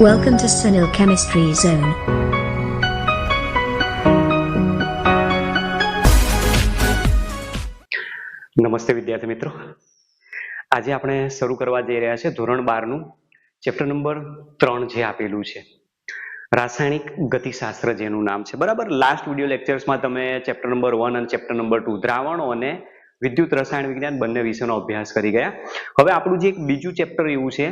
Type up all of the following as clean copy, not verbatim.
Welcome to Sunil Chemistry Zone. નમસ્તે વિદ્યાર્થી મિત્રો, આજે આપણે શરૂ કરવા જઈ રહ્યા છે ધોરણ 12 નું ચેપ્ટર નંબર 3 જે આપેલું છે રાસાયણિક ગતિશાસ્ત્ર, જેનું નામ છે બરાબર. લાસ્ટ વિડિયો લેક્ચર્સમાં તમે ચેપ્ટર નંબર 1 અને ચેપ્ટર નંબર 2 દ્રાવણો અને વિદ્યુત રસાયણ વિજ્ઞાન બંને વિષયનો અભ્યાસ કરી ગયા. હવે આપણું જે એક બીજું ચેપ્ટર એવું છે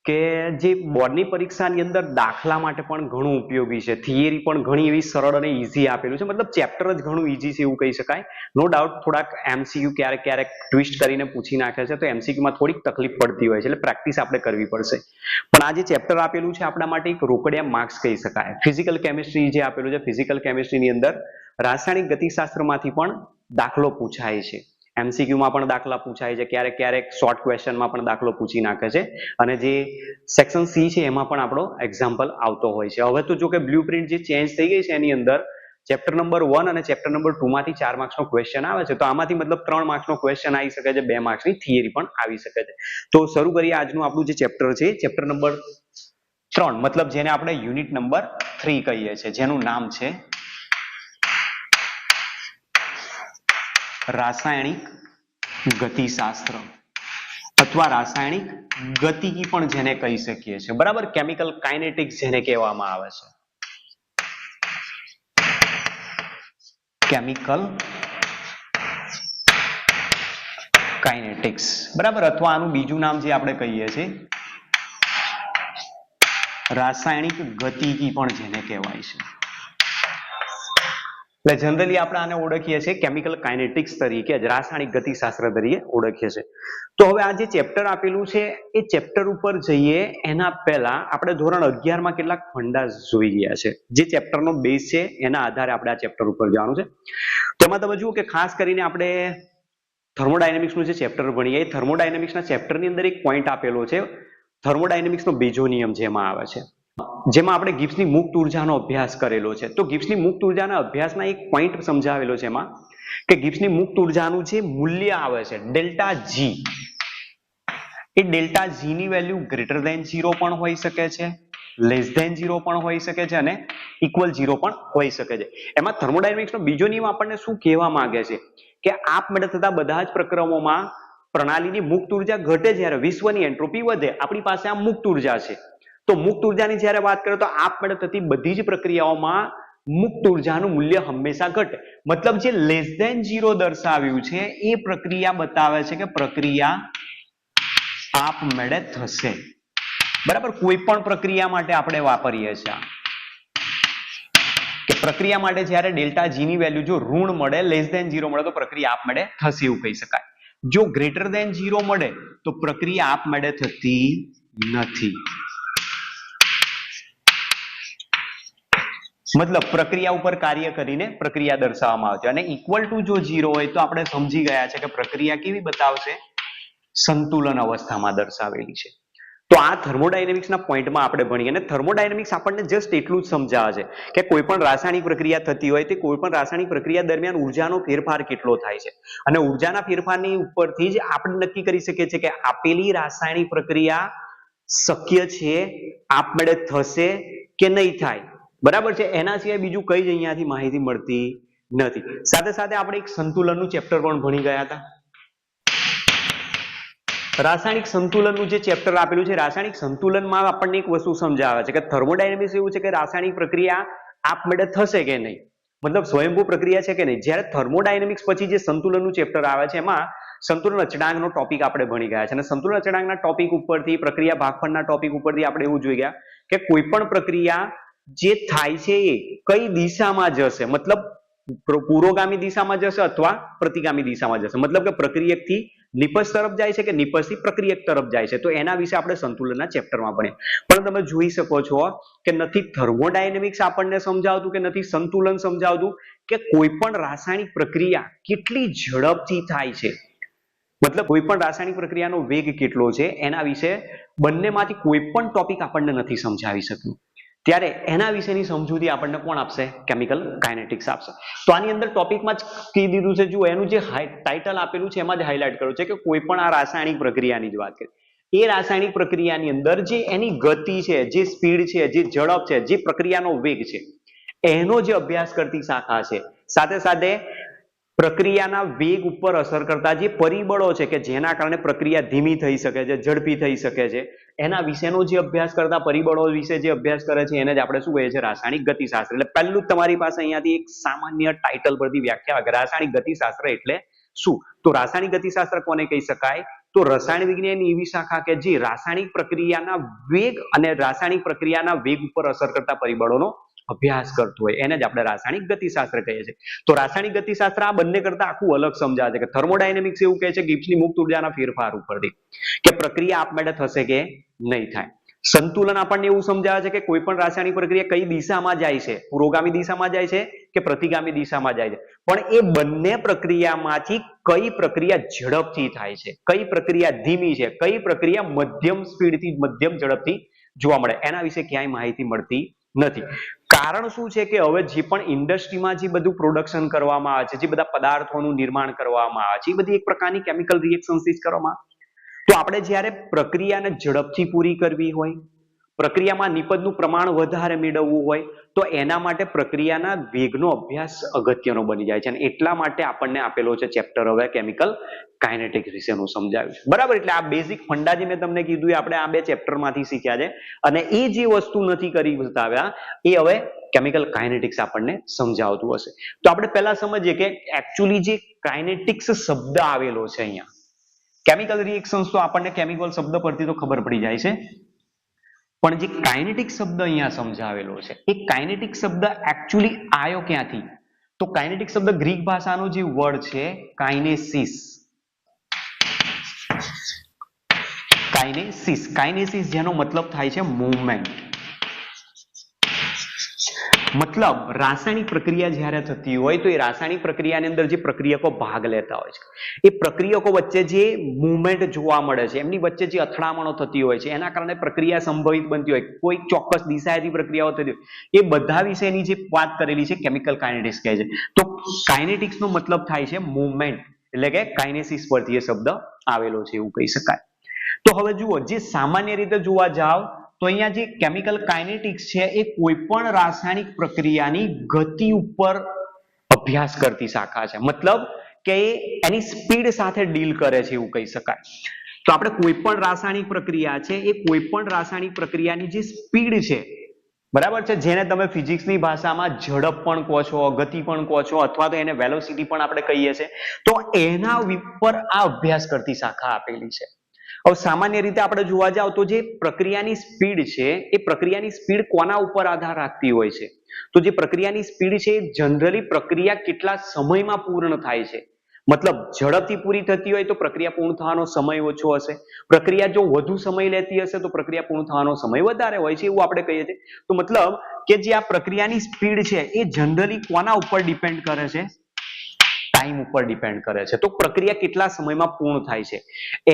કે જે બોર્ડની પરીક્ષાની અંદર દાખલા માટે પણ ઘણું ઉપયોગી છે, થિયરી પણ ઘણી એવી સરળ અને ઈઝી આપેલું છે, મતલબ ચેપ્ટર જ ઘણું ઈઝી છે એવું કહી શકાય. નો ડાઉટ થોડાક એમસીક્યુ ક્યારેક ક્યારેક ટ્વિસ્ટ કરીને પૂછી નાખે છે, તો એમસીક્યુમાં થોડીક તકલીફ પડતી હોય છે, એટલે પ્રેક્ટિસ આપણે કરવી પડશે. પણ આ જે ચેપ્ટર આપેલું છે આપણા માટે એક રોકડિયા માર્ક્સ કહી શકાય. ફિઝિકલ કેમિસ્ટ્રી જે આપેલું છે, ફિઝિકલ કેમિસ્ટ્રીની અંદર રાસાયણિક ગતિશાસ્ત્રમાંથી પણ દાખલો પૂછાય છે, એમસીક્યુમાં પણ દાખલા પૂછાય છે, ક્યારેક ક્યારેક શોર્ટ ક્વેશ્ચનમાં પણ દાખલો પૂછી નાખે છે, અને જે સેક્શન સી છે એમાં પણ આપણો એક્ઝામ્પલ આવતો હોય છે. હવે તો જો કે બ્લુપ્રિન્ટ જે ચેન્જ થઈ ગઈ છે એની અંદર ચેપ્ટર નંબર 1 અને ચેપ્ટર નંબર 2 માંથી 4 માર્ક્સનો ક્વેશ્ચન આવે છે, તો આમાંથી મતલબ 3 માર્ક્સનો ક્વેશ્ચન આવી શકે છે, 2 માર્ક્સની થિયરી પણ આવી શકે છે. તો શરૂ કરીએ આજનું આપણું જે ચેપ્ટર છે, ચેપ્ટર નંબર 3, મતલબ જેને આપણે યુનિટ નંબર 3 કહીએ છીએ, જેનું નામ છે રાસાયણિક ગતિશાસ્ત્ર અથવા રાસાયણિક ગતિકી પણ જેને કહી શકીએ છીએ બરાબર. કેમિકલ કાઇનેટિક્સ જેને કહેવામાં આવે છે, કેમિકલ કાઇનેટિક્સ બરાબર, અથવા આનું બીજું નામ જે આપણે કહીએ છીએ રાસાયણિક ગતિકી પણ જેને કહેવાય છે. એટલે જનરલી આપણે આને ઓળખીએ છીએ કેમિકલ કાઇનેટિક્સ તરીકે, રાસાયણિક ગતિશાસ્ત્ર તરીકે ઓળખીએ છીએ. તો હવે આ જે ચેપ્ટર આપેલું છે એ ચેપ્ટર ઉપર જઈએ એના પહેલા આપણે ધોરણ 11 માં કેટલાક ફંડા જોઈ ગયા છે, જે ચેપ્ટરનો બેઝ છે એના આધારે આપણે આ ચેપ્ટર ઉપર જવાનું છે. તો એમાં તમે જુઓ કે ખાસ કરીને આપણે થર્મોડાયનેમિક્સનું જે ચેપ્ટર ભણીએ, એ થર્મોડાયનેમિક્સના ચેપ્ટરની અંદર એક પોઈન્ટ આપેલો છે, થર્મોડાયનેમિક્સનો બીજો નિયમ જેમાં આવે છે, જેમાં આપણે ગિબ્સની મુક્ત ઉર્જાનો અભ્યાસ કરેલો છે. તો ગિબ્સની મુક્ત ઉર્જાના અભ્યાસના એક પોઈન્ટ સમજાવેલો છે એમાં કે ગિબ્સની મુક્ત ઉર્જાનું જે મૂલ્ય આવે છે ડેલ્ટા જી, એ ડેલ્ટા જી ની વેલ્યુ ગ્રેટર ધેન 0 પણ હોઈ શકે છે, લેસ ધેન 0 પણ હોઈ શકે છે, અને ઇક્વલ 0 પણ હોઈ શકે છે. એમાં થર્મોડાયનેમિક્સનો બીજો નિયમ આપણને શું કહેવા માંગે છે કે આપમેળે થતા બધા જ પ્રક્રમોમાં પ્રણાલીની મુક્ત ઉર્જા ઘટે જ્યારે વિશ્વની એન્ટ્રોપી વધે. આપણી પાસે આ મુક્ત ઉર્જા છે, તો મુક્ત ઉર્જાની જ્યારે વાત કરીએ તો આપમેળે થતી બધી જ પ્રક્રિયાઓમાં મુક્ત ઉર્જાનું મૂલ્ય હંમેશા ઘટે. મતલબ જે લેસ ધેન 0 દર્શાવ્યું છે એ પ્રક્રિયા બતાવે છે કે પ્રક્રિયા આપમેળે થશે બરાબર. કોઈ પણ પ્રક્રિયા માટે આપણે વાપરીએ છીએ કે પ્રક્રિયા માટે જ્યારે ડેલ્ટા જી ની વેલ્યુ જો ઋણ મળે, લેસ ધેન 0 મળે, તો પ્રક્રિયા આપમેળે થશે એવું કહી શકાય. જો ગ્રેટર ધેન 0 મળે તો પ્રક્રિયા આપમેળે થતી નથી. મતલબ પ્રક્રિયા ઉપર કાર્ય કરીને પ્રક્રિયા દર્શાવવામાં આવે છે, અને ઇક્વલ ટુ જો 0 હોય તો આપણે સમજી ગયા છે કે પ્રક્રિયા કેવી બતાવશે, સંતુલન અવસ્થામાં દર્શાવેલી છે. તો આ થર્મોડાયનેમિક્સના પોઈન્ટમાં આપણે ભણીએ, અને થર્મોડાયનેમિક્સ આપણને જસ્ટ એટલું જ સમજાવે છે કે કોઈ પણ રાસાયણિક પ્રક્રિયા થતી હોય તે કોઈ પણ રાસાયણિક પ્રક્રિયા દરમિયાન ઉર્જાનો ફેરફાર કેટલો થાય છે, અને ઉર્જાના ફેરફારની ઉપરથી જ આપણે નક્કી કરી શકીએ છીએ કે આપેલી રાસાયણિક પ્રક્રિયા શક્ય છે, આપમેળે થશે કે નહીં થાય બરાબર છે. એના સિવાય બીજું કઈ જ અહીંયાથી માહિતી મળતી નથી. સાથે સાથે આપણે એક સંતુલનનું ચેપ્ટર પણ ભણી ગયા હતા. રાસાયણિક સંતુલનનું જે ચેપ્ટર આપેલું છે, રાસાયણિક સંતુલનમાં આપણને એક વસ્તુ સમજાવે છે કે થર્મોડાયનેમિક્સ એવું છે કે રાસાયણિક પ્રક્રિયા આપમેળે થશે કે નહીં, મતલબ સ્વયંભૂ પ્રક્રિયા છે કે નહીં. જ્યારે થર્મોડાયનેમિક્સ પછી જે સંતુલનનું ચેપ્ટર આવે છે એમાં સંતુલન અચળાંકનો ટોપિક આપણે ભણી ગયા છે, અને સંતુલન અચળાંકના ટોપિક ઉપરથી, પ્રક્રિયા ભાગફળના ટોપિક ઉપરથી આપણે એવું જોઈ ગયા કે કોઈ પણ પ્રક્રિયા જે થાય છે એ કઈ દિશામાં જશે, મતલબ પુરોગામી દિશામાં જશે અથવા પ્રતિગામી દિશામાં જશે, મતલબ કે પ્રક્રિયકથી નિપજ તરફ જાય છે કે નિપજથી પ્રક્રિયક તરફ જાય છે. તો એના વિશે આપણે સંતુલનના ચેપ્ટરમાં ભણીએ. પણ તમે જોઈ શકો છો કે નથી થર્મોડાયનેમિક્સ આપણને સમજાવતું કે નથી સંતુલન સમજાવતું કે કોઈ પણ રાસાયણિક પ્રક્રિયા કેટલી ઝડપથી થાય છે, મતલબ કોઈ પણ રાસાયણિક પ્રક્રિયાનો વેગ કેટલો છે, એના વિશે બંનેમાંથી કોઈ પણ ટોપિક આપણને નથી સમજાવી શક્યું. ત્યારે એના વિશેની સમજૂતી આપણને કોણ આપશે? કેમિકલ કાઇનેટિક્સ આપશે. તો આની અંદર ટોપિકમાં જ કહી દીધું છે, જો એનું જે ટાઇટલ આપેલું છે એમાં જ હાઇલાઇટ કર્યું છે કે કોઈ પણ આ રાસાયણિક પ્રક્રિયાની જ વાત કરીએ. એ રાસાયણિક પ્રક્રિયાની અંદર જે એની ગતિ છે, જે સ્પીડ છે, જે ઝડપ છે, જે પ્રક્રિયાનો વેગ છે, એનો જે અભ્યાસ કરતી શાખા છે, સાથે સાથે પ્રક્રિયાના વેગ ઉપર અસર કરતા જે પરિબળો છે કે જેના કારણે પ્રક્રિયા ધીમી થઈ શકે છે, ઝડપી થઈ શકે છે, એના વિશેનો જે અભ્યાસ કરતા પરિબળો વિશે જે અભ્યાસ કરે છે એને જ આપણે શું કહીએ છીએ? રાસાયણિક ગતિશાસ્ત્ર. એટલે પહેલું જ તમારી પાસે અહીંયાથી એક સામાન્ય ટાઇટલ પરથી વ્યાખ્યા કે રાસાયણિક ગતિશાસ્ત્ર એટલે શું? તો રાસાયણિક ગતિશાસ્ત્ર કોને કહી શકાય? તો રસાયણ વિજ્ઞાન એવી શાખા કે જે રાસાયણિક પ્રક્રિયાના વેગ અને રાસાયણિક પ્રક્રિયાના વેગ ઉપર અસર કરતા પરિબળોનો અભ્યાસ કરતો હોય એને જ આપણે રાસાયણિક ગતિશાસ્ત્ર કહીએ છીએ. તો રાસાયણિક ગતિશાસ્ત્ર આ બંને કરતા આખું અલગ સમજાવે છે કે થર્મોડાયનેમિક્સ એવું કહે છે ગિબ્સની મુક્ત ઉર્જાના ફેરફાર ઉપરથી કે પ્રક્રિયા આપમેળે થશે કે નહીં થાય. સંતુલન આપણને એવું સમજાવે છે કે કોઈ પણ રાસાયણિક પ્રક્રિયા કઈ દિશામાં જાય છે, પુરોગામી દિશામાં જાય છે કે પ્રતિગામી દિશામાં જાય છે, પણ એ બંને પ્રક્રિયામાંથી કઈ પ્રક્રિયા ઝડપથી થાય છે, કઈ પ્રક્રિયા ધીમી છે, કઈ પ્રક્રિયા મધ્યમ સ્પીડથી મધ્યમ ઝડપથી જોવા મળે, એના વિશે ક્યાંય માહિતી મળતી નથી. કારણ શું છે કે હવે જે પણ ઇન્ડસ્ટ્રીમાં જે બધું પ્રોડક્શન કરવામાં આવે છે, જે બધા પદાર્થોનું નિર્માણ કરવામાં આવે છે, એ બધી એક પ્રકારની કેમિકલ રિએક્શન્સથી જ કરવામાં આવે. તો આપણે જ્યારે પ્રક્રિયાને ઝડપથી પૂરી કરવી હોય, પ્રક્રિયામાં નિપજનું પ્રમાણ વધારે મેળવવું હોય, તો એના માટે પ્રક્રિયાના વેગનો અભ્યાસ અગત્યનો બની જાય છે. અને એટલા માટે આપણને આપેલો છે ચેપ્ટર હવે કેમિકલ કાઇનેટિક્સ વિશેનું સમજાવ્યું છે. બરાબર? એટલે આ બેઝિક ફંડા જે મેં તમને કીધું એ આપણે આ બે ચેપ્ટરમાંથી શીખ્યા છે. અને એ જે વસ્તુ નથી કરી બતાવ્યા એ હવે કેમિકલ કાઇનેટિક્સ આપણને સમજાવતું હશે. તો આપણે પહેલા સમજીએ કે એકચ્યુઅલી જે કાઇનેટિક્સ શબ્દ આવેલો છે અહીંયા, કેમિકલ રિએક્શન્સ તો આપણને કેમિકલ શબ્દ પરથી તો ખબર પડી જાય છે, પણ જે કાઇનેટિક શબ્દ અહીંયા સમજાવેલો છે એ કાઇનેટિક શબ્દ એકચ્યુઅલી આવ્યો ક્યાંથી? તો કાઇનેટિક શબ્દ ગ્રીક ભાષાનો જે વર્ડ છે કાઇનેસિસ. કાઇનેસિસ જેનો મતલબ થાય છે મૂવમેન્ટ. મતલબ રાસાયણિક પ્રક્રિયા જ્યારે થતી હોય તો એ રાસાયણિક પ્રક્રિયાની અંદર જે પ્રક્રિયકો ભાગ લેતા હોય છે એ પ્રક્રિયકો વચ્ચે જે મૂવમેન્ટ જોવા મળે છે, એમની વચ્ચે જે અથડામણો થતી હોય છે, એના કારણે પ્રક્રિયા સંભવિત બનતી હોય, કોઈ ચોક્કસ દિશાએથી પ્રક્રિયાઓ થતી હોય, એ બધા વિશેની જે વાત કરેલી છે કેમિકલ કાઇનેટિક્સ કહે છે. તો કાઇનેટિક્સનો મતલબ થાય છે મૂવમેન્ટ, એટલે કે કાઇનેસિસ પરથી એ શબ્દ આવેલો છે એવું કહી શકાય. તો હવે જુઓ, જે સામાન્ય રીતે જોવા જાવ તો અહીંયા જે કેમિકલ કાઇનેટિક્સ છે એ કોઈ પણ રાસાયણિક પ્રક્રિયાની ગતિ ઉપર અભ્યાસ કરતી શાખા છે. મતલબ કે એની સ્પીડ સાથે ડીલ કરે છે એવું કહી શકાય. તો આપણે કોઈ પણ રાસાયણિક પ્રક્રિયા છે એ કોઈ પણ રાસાયણિક પ્રક્રિયાની જે સ્પીડ છે, બરાબર છે, જેને તમે ફિઝિક્સની ભાષામાં ઝડપ પણ કહો છો, ગતિ પણ કહો છો, અથવા તો એને વેલોસિટી પણ આપણે કહીએ છીએ, તો એના ઉપર આ અભ્યાસ કરતી શાખા આપેલી છે. હવે સામાન્ય રીતે આપણે જોવા જાવ તો જે પ્રક્રિયાની સ્પીડ છે એ પ્રક્રિયાની સ્પીડ કોના ઉપર આધાર રાખતી હોય છે? તો જે પ્રક્રિયાની સ્પીડ છે એ જનરલી પ્રક્રિયા કેટલા સમયમાં પૂર્ણ થાય છે. મતલબ ઝડપથી પૂરી થતી હોય તો પ્રક્રિયા પૂર્ણ થવાનો સમય ઓછો હશે, પ્રક્રિયા જો વધુ સમય લેતી હશે તો પ્રક્રિયા પૂર્ણ થવાનો સમય વધારે હોય છે એવું આપણે કહીએ છીએ. તો મતલબ કે જે આ પ્રક્રિયાની સ્પીડ છે એ જનરલી કોના ઉપર ડિપેન્ડ કરે છે? ટાઈમ ઉપર ડિપેન્ડ કરે છે. તો પ્રક્રિયા કેટલા સમયમાં પૂર્ણ થાય છે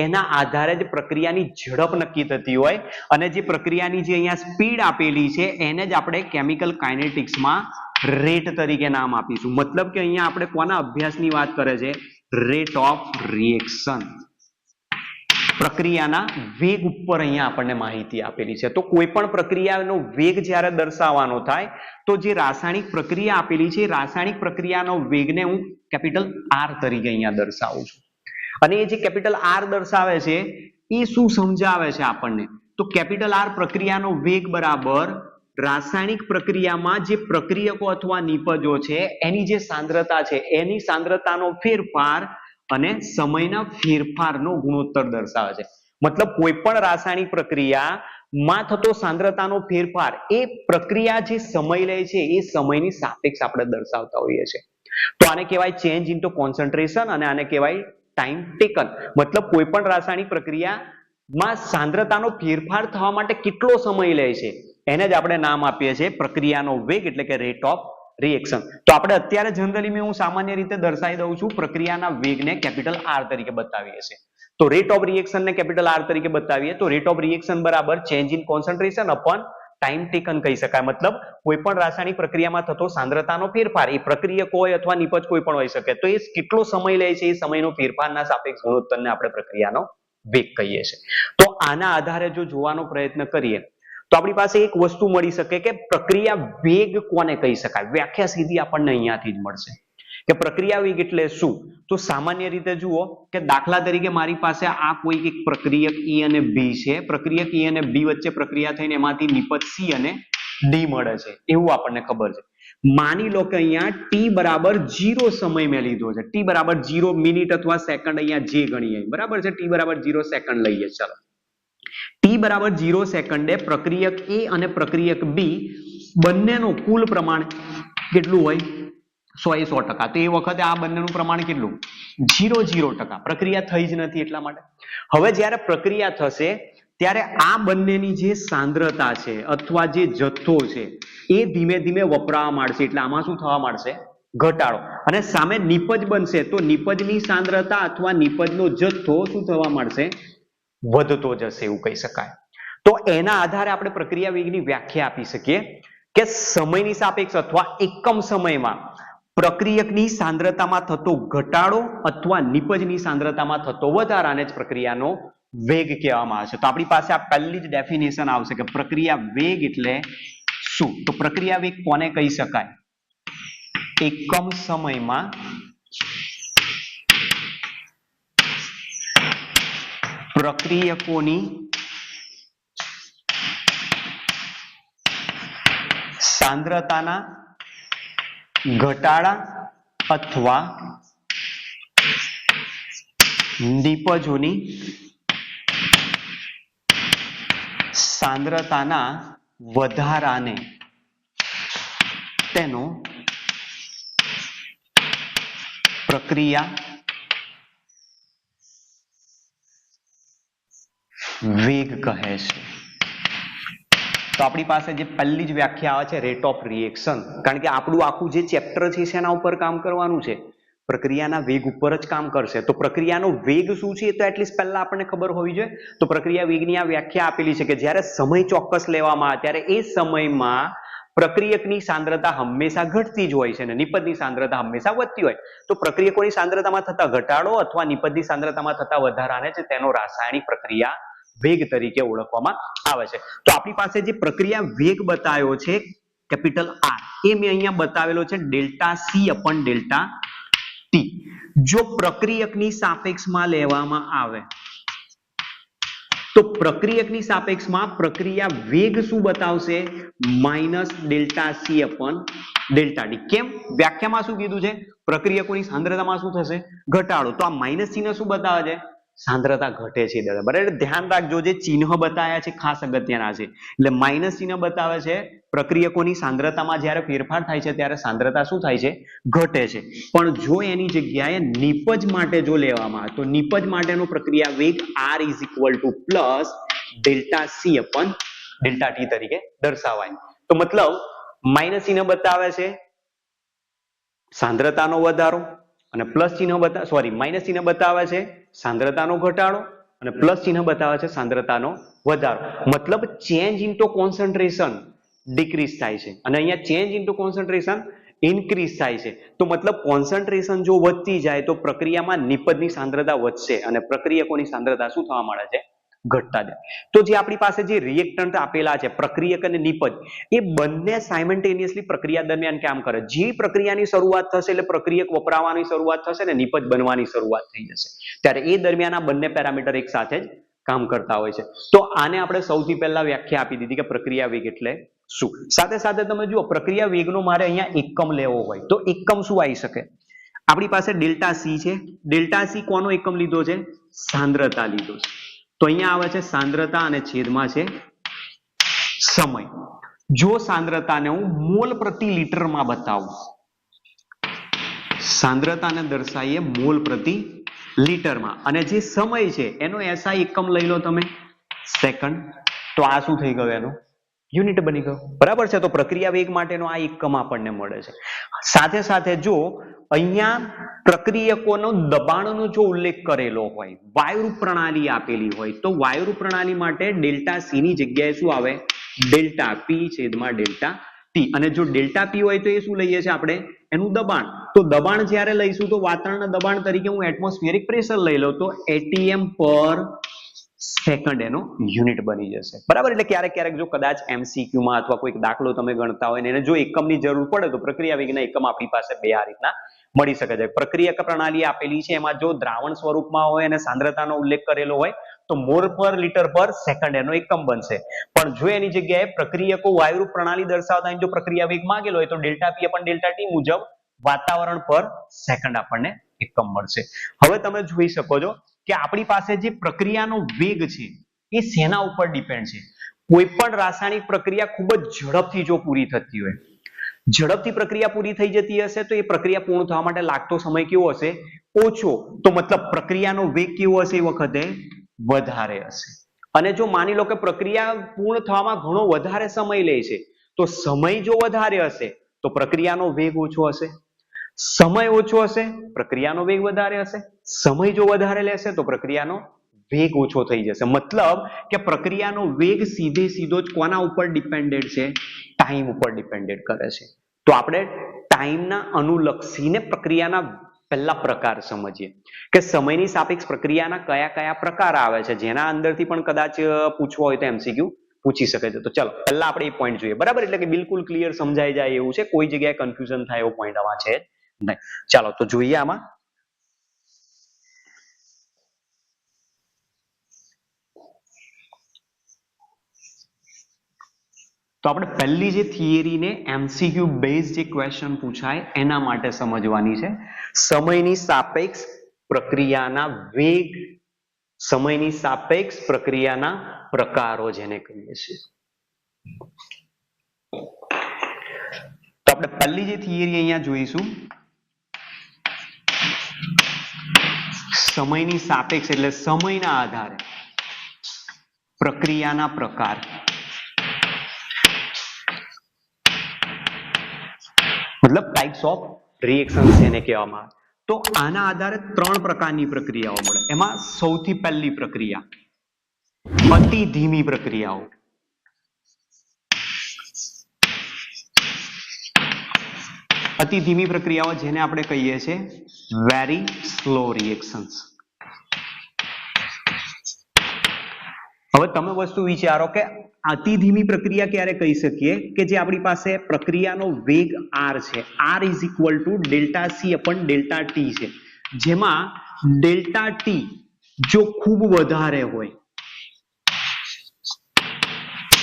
એના આધારે જ પ્રક્રિયાની ઝડપ નક્કી થતી હોય, અને જે પ્રક્રિયાની જે અહીંયા સ્પીડ આપેલી છે એને જ આપણે કેમિકલ કાઇનેટિક્સમાં રેટ તરીકે નામ આપીશું. મતલબ કે અહીંયા આપણે કોના અભ્યાસની વાત કરે છે? Rate of reaction. પ્રક્રિયાના વેગ ઉપર અહીંયા આપણને માહિતી આપેલી છે. તો કોઈ પણ પ્રક્રિયાનો વેગ જ્યારે દર્શાવવાનો થાય તો જે રાસાયણિક પ્રક્રિયા આપેલી છે રાસાયણિક પ્રક્રિયાનો વેગને હું કેપિટલ R તરીકે અહીંયા દર્શાવું છું. અને એ જે કેપિટલ R દર્શાવે છે એ શું સમજાવે છે આપણને? તો કેપિટલ R પ્રક્રિયાનો વેગ બરાબર રાસાયણિક પ્રક્રિયામાં જે પ્રક્રિયકો અથવા નિપજો છે એની જે સાંદ્રતા છે એની સાંદ્રતાનો ફેરફાર અને સમયના ફેરફારનો ગુણોત્તર દર્શાવે છે. મતલબ કોઈ પણ રાસાયણિક પ્રક્રિયામાં થતો સાંદ્રતાનો ફેરફાર એ પ્રક્રિયા જે સમય લે છે એ સમયની સાપેક્ષ આપણે દર્શાવતા હોઈએ છીએ. તો આને કહેવાય ચેન્જ ઇન્ટુ કોન્સન્ટ્રેશન અને આને કહેવાય ટાઈમ ટેકન. મતલબ કોઈ પણ રાસાયણિક પ્રક્રિયામાં સાંદ્રતાનો ફેરફાર થવા માટે કેટલો સમય લે છે એને જ આપણે નામ આપીએ છીએ પ્રક્રિયાનો વેગ, એટલે કે રેટ ઓફ રિએક્શન. તો આપણે અત્યારે જનરલી હું સામાન્ય રીતે દર્શાવી દઉં છું પ્રક્રિયાના વેગને કેપિટલ R તરીકે બતાવીએ છીએ. તો રેટ ઓફ રિએક્શન ને કેપિટલ R તરીકે બતાવીએ તો રેટ ઓફ રિએક્શન બરાબર change in concentration upon time taken કહી શકાય. મતલબ કોઈ પણ રાસાયણિક પ્રક્રિયામાં થતો સાંદ્રતાનો ફેરફાર, એ પ્રક્રિયક હોય અથવા નિપજ કોઈ પણ હોઈ શકે, તો એ કેટલો સમય લે છે એ સમયનો ફેરફારના સાપેક્ષ ગુણોત્તરને આપણે પ્રક્રિયાનો વેગ કહીએ છીએ. તો આના આધારે જો જોવાનો પ્રયત્ન કરીએ તો આપણી પાસે એક વસ્તુ મળી શકે કે પ્રક્રિયા વેગ કોને કહી શકાય. વ્યાખ્યા સીધી આપણને અહીંયાથી જ મળશે કે પ્રક્રિયા વેગ એટલે શું. તો સામાન્ય રીતે જુઓ કે દાખલા તરીકે મારી પાસે આ કોઈ એક પ્રક્રિયક E અને B છે. પ્રક્રિયક E અને B વચ્ચે પ્રક્રિયા થઈને એમાંથી નિપજ C અને D મળે છે એવું આપણને ખબર છે. માની લો કે અહીંયા t બરાબર 0 સમય મેં લીધો છે. t બરાબર 0 મિનિટ અથવા સેકન્ડ અહીંયા જે ગણીએ બરાબર છે. t બરાબર 0 સેકન્ડ લઈએ. ચાલો t બરાબર 0 સેકન્ડે પ્રક્રિયક A અને પ્રક્રિયક B બંનેનું કુલ પ્રમાણ કેટલું હોય 100%. તો એ વખતે આ બંનેનું પ્રમાણ કેટલું 0 પ્રક્રિયા થઈ જ નથી એટલા માટે. હવે જ્યારે પ્રક્રિયા થશે ત્યારે આ બંનેની જે સાંદ્રતા છે અથવા જે જથ્થો છે એ ધીમે ધીમે વપરાવા માંડશે. એટલે આમાં શું થવા માંડશે ઘટાડો. અને સામે નિપજ બનશે તો નિપજની સાંદ્રતા અથવા નિપજનો જથ્થો શું થવા માંડશે વધતો જશે એવું કહી શકાય. તો એના આધારે આપણે પ્રક્રિયા વેગની વ્યાખ્યા આપી શકીએ કે સમયની સાપેક્ષ અથવા એકમ સમયમાં પ્રક્રિયકની સાંદ્રતામાં થતો ઘટાડો અથવા નિપજની સાંદ્રતામાં થતો વધારાને જ પ્રક્રિયાનો વેગ કહેવામાં આવે છે. તો આપણી પાસે આ પહેલી જ ડેફિનેશન આવશે કે પ્રક્રિયા વેગ એટલે શું. તો પ્રક્રિયા વેગ કોને કહી શકાય એકમ સમયમાં પ્રક્રિયકોની સાંદ્રતાના ઘટાડા અથવા નિપજોની સાંદ્રતાના વધારાને તેનો પ્રક્રિયા વેગ કહે છે. તો આપણી પાસે જે પહેલી જ વ્યાખ્યા આવે છે રેટ ઓફ રિએક્શન. કારણ કે આપણું આખું જે ચેપ્ટર છે એના ઉપર કામ કરવાનું છે. પ્રક્રિયાના વેગ ઉપર જ કામ કરશે. તો પ્રક્રિયાનો વેગ શું છે તો એટલીસ્ટ પહેલા આપણને ખબર હોવી જોઈએ. તો પ્રક્રિયા વેગની આ વ્યાખ્યા આપેલી છે કે જ્યારે સમય ચોક્કસ લેવામાં આવે ત્યારે એ સમયમાં પ્રક્રિયકની સાંદ્રતા હંમેશા ઘટતી જ હોય છે અને નિપજની સાંદ્રતા હંમેશા વધતી હોય. તો પ્રક્રિયકોની સાંદ્રતામાં થતા ઘટાડો અથવા નિપજની સાંદ્રતામાં થતા વધારાને જ તેનો રાસાયણિક પ્રક્રિયા વેગ તરીકે ઓળખવામાં આવે છે. તો આપણી પાસે જે પ્રક્રિયા વેગ બતાવ્યો છે કેપિટલ R એ મેં અહીંયા બતાવેલો છે delta C upon delta T. જો પ્રક્રિયકની સાપેક્ષમાં લેવામાં આવે તો પ્રક્રિયકની સાપેક્ષમાં પ્રક્રિયા વેગ શું બતાવશે minus delta C upon delta D. કેમ વ્યાખ્યામાં શું કીધું છે પ્રક્રિયકોની સાંદ્રતામાં શું થશે ઘટાડો. તો આ માઇનસ ચિહ્ન શું બતાવે છે સાંદ્રતા ઘટે છે. બરાબર ધ્યાન રાખજો જે ચિહ્ન બતાવ્યા છે ખાસ અગત્યના છે. એટલે માઇનસ ચિહ્ન બતાવે છે પ્રક્રિયકોની સાંદ્રતામાં જ્યારે ફેરફાર થાય છે ત્યારે સાંદ્રતા શું થાય છે ઘટે છે. પણ જો એની જગ્યાએ નિપજ માટે જો લેવામાં આવે તો નિપજ માટેનો પ્રક્રિયા વેગ R is equal to plus delta C upon delta T તરીકે દર્શાવાય. તો મતલબ માઇનસ ચિહ્ન બતાવે છે સાંદ્રતાનો વધારો અને પ્લસ ચિહ્ન માઇનસ ચિહ્ન બતાવે છે સાંદ્રતાનો ઘટાડો અને પ્લસ ચિહ્ન બતાવે છે સાંદ્રતાનો વધારો. મતલબ ચેન્જ ઇન્ટુ કોન્સન્ટ્રેશન ડિક્રીઝ થાય છે અને અહીંયા ચેન્જ ઇન્ટુ કોન્સન્ટ્રેશન ઇન્ક્રીઝ થાય છે. તો મતલબ કોન્સન્ટ્રેશન જો વધતી જાય તો પ્રક્રિયામાં નિપજની સાંદ્રતા વધશે અને પ્રક્રિયકોની સાંદ્રતા શું થવા મળે છે ઘટતા જાય. તો જે આપણી પાસે જે રિએક્ટન્ટ આપેલા છે પ્રક્રિયક અને નિપજ એ બંને સાયમલ્ટેનિયસલી પ્રક્રિયા દરમિયાન કામ કરે. જે પ્રક્રિયાની શરૂઆત થશે એટલે પ્રક્રિયક વપરાવાની શરૂઆત થશે ને નિપજ બનવાની શરૂઆત થઈ જશે ત્યારે એ દરમિયાન આ બંને પેરામીટર એક સાથે જ કામ કરતા હોય છે. તો આને આપણે સૌથી પહેલા વ્યાખ્યા આપી દીધી કે પ્રક્રિયા વેગ એટલે શું. સાથે સાથે તમે જુઓ પ્રક્રિયા વેગનો મારે અહીંયા એકમ લેવો હોય તો એકમ શું આવી શકે. આપણી પાસે ડેલ્ટા C છે. ડેલ્ટા C કોનો એકમ લીધો છે સાંદ્રતા લીધો છે. તો અહીંયા આવે છે સાંદ્રતા અને છેદમાં છે સમય. જો સાંદ્રતાને હું મોલ પ્રતિ લીટરમાં બતાવું સાંદ્રતાને દર્શાવીએ મોલ પ્રતિ લીટરમાં અને જે સમય છે એનો SI એકમ લઈ લો તમે સેકન્ડ. તો આ શું થઈ ગયું એનું યુનિટ બની ગયો. બરાબર છે. તો પ્રક્રિયા વેગ માટેનો આ એકમ આપણને મળે છે. સાથે સાથે જો અહીંયા પ્રક્રિયકોનો દબાણનો જો ઉલ્લેખ કરેલો હોય વાયુરૂપ પ્રણાલી આપેલી હોય તો વાયુરૂપ પ્રણાલી માટે ડેલ્ટા C ની જગ્યાએ શું આવે ડેલ્ટા P છેદમાં ડેલ્ટા T. અને જો ડેલ્ટા P હોય તો એ શું લઈએ છીએ આપણે એનું દબાણ. તો દબાણ જ્યારે લઈશું તો વાતાવરણના દબાણ તરીકે હું એટમોસ્ફિયરિક પ્રેશર લઈ લઉં તો ATM પર સેકન્ડ એનો યુનિટ બની જશે. બરાબર, એટલે ક્યારેક ક્યારેક જો કદાચ MCQ માં અથવા કોઈક દાખલો તમે ગણતા હોય ને એને જો એકમની જરૂર પડે તો પ્રક્રિયા વેગના એકમ આપણી પાસે બે આ રીતના મળી શકે છે. પ્રક્રિયક પ્રણાલી આપેલી છે, એમાં જો દ્રાવણ સ્વરૂપમાં હોય અને સાંદ્રતાનો ઉલ્લેખ કરેલો હોય તો મોલ પર લિટર પર સેકન્ડ એનો એકમ બનશે. પણ જો એની જગ્યાએ પ્રક્રિયકો વાયુરૂપ પ્રણાલી દર્શાવતા હોય જો પ્રક્રિયા વેગ માંગેલો હોય તો ડેલ્ટા P અપન ડેલ્ટા T મુજબ વાતાવરણ પર સેકન્ડ આપણને એકમ મળશે. હવે તમે જોઈ શકો છો કે આપણી પાસે જે પ્રક્રિયાનો વેગ છે એ શેના ઉપર ડિપેન્ડ છે. કોઈ પણ રાસાયણિક પ્રક્રિયા ખૂબ જ ઝડપથી જો પૂરી થતી હોય, ઝડપથી પ્રક્રિયા પૂરી થઈ જતી હશે તો એ પ્રક્રિયા પૂર્ણ થવા માટે લાગતો સમય કેવો હશે? ઓછો. તો મતલબ પ્રક્રિયાનો વેગ કેવો હશે? એ વખતે વધારે હશે. અને જો માની લો કે પ્રક્રિયા પૂર્ણ થવામાં ઘણો વધારે સમય લે છે તો સમય જો વધારે હશે તો પ્રક્રિયાનો વેગ ઓછો હશે. સમય ઓછો હશે, પ્રક્રિયાનો વેગ વધારે હશે. સમય જો વધારે લેશે તો પ્રક્રિયાનો વેગ ઓછો થઈ જશે. મતલબ કે પ્રક્રિયાનો વેગ સીધો જ કોના ઉપર ડિપેન્ડેડ છે? ટાઈમ ઉપર ડિપેન્ડેડ કરે છે. તો આપણે ટાઈમના અનુલક્ષીને પ્રક્રિયાના પહેલા પ્રકાર સમજીએ કે સમયની સાપેક્ષ પ્રક્રિયાના કયા કયા પ્રકાર આવે છે, જેના અંદરથી પણ કદાચ પૂછવો હોય તો MCQ પૂછી શકે છે. તો ચલો પહેલા આપણે એ પોઈન્ટ જોઈએ. બરાબર, એટલે કે બિલકુલ ક્લિયર સમજાઈ જાય એવું છે, કોઈ જગ્યાએ કન્ફ્યુઝન થાય એવો પોઈન્ટ આમાં છે નહીં. ચાલો તો જોઈએ આમાં. તો આપણે પહેલી જે થિયરી ને MCQ બેઝ જે ક્વેશ્ચન પૂછાય એના માટે સમજવાની છે. સમયની સાપેક્ષ પ્રક્રિયાના વેગ, સમયની સાપેક્ષ પ્રક્રિયાના પ્રકારો જેને કહીએ છીએ. તો આપણે પહેલી જે થિયરી અહીંયા જોઈશું, સમયની સાપેક્ષ એટલે સમયના આધારે પ્રક્રિયાના પ્રકાર. મતલબ ટાઇપ્સ ઓફ રિએક્શન્સ જેને કહેવામાં આવે. તો આના આધારે ત્રણ પ્રકારની પ્રક્રિયાઓ મળે. એમાં સૌથી પહેલી પ્રક્રિયા અતિ ધીમી પ્રક્રિયાઓ. અતિ ધીમી પ્રક્રિયાઓ જેને આપણે કહીએ છીએ વેરી સ્લો રિએક્શન્સ. હવે તમે વસ્તુ વિચારો કે અતિ ધીમી પ્રક્રિયા ક્યારે કહી શકીએ? કે જે આપણી પાસે પ્રક્રિયાનો વેગ r છે, r is equal to delta C upon delta T છે, જેમાં ડેલ્ટા T જો ખૂબ વધારે હોય,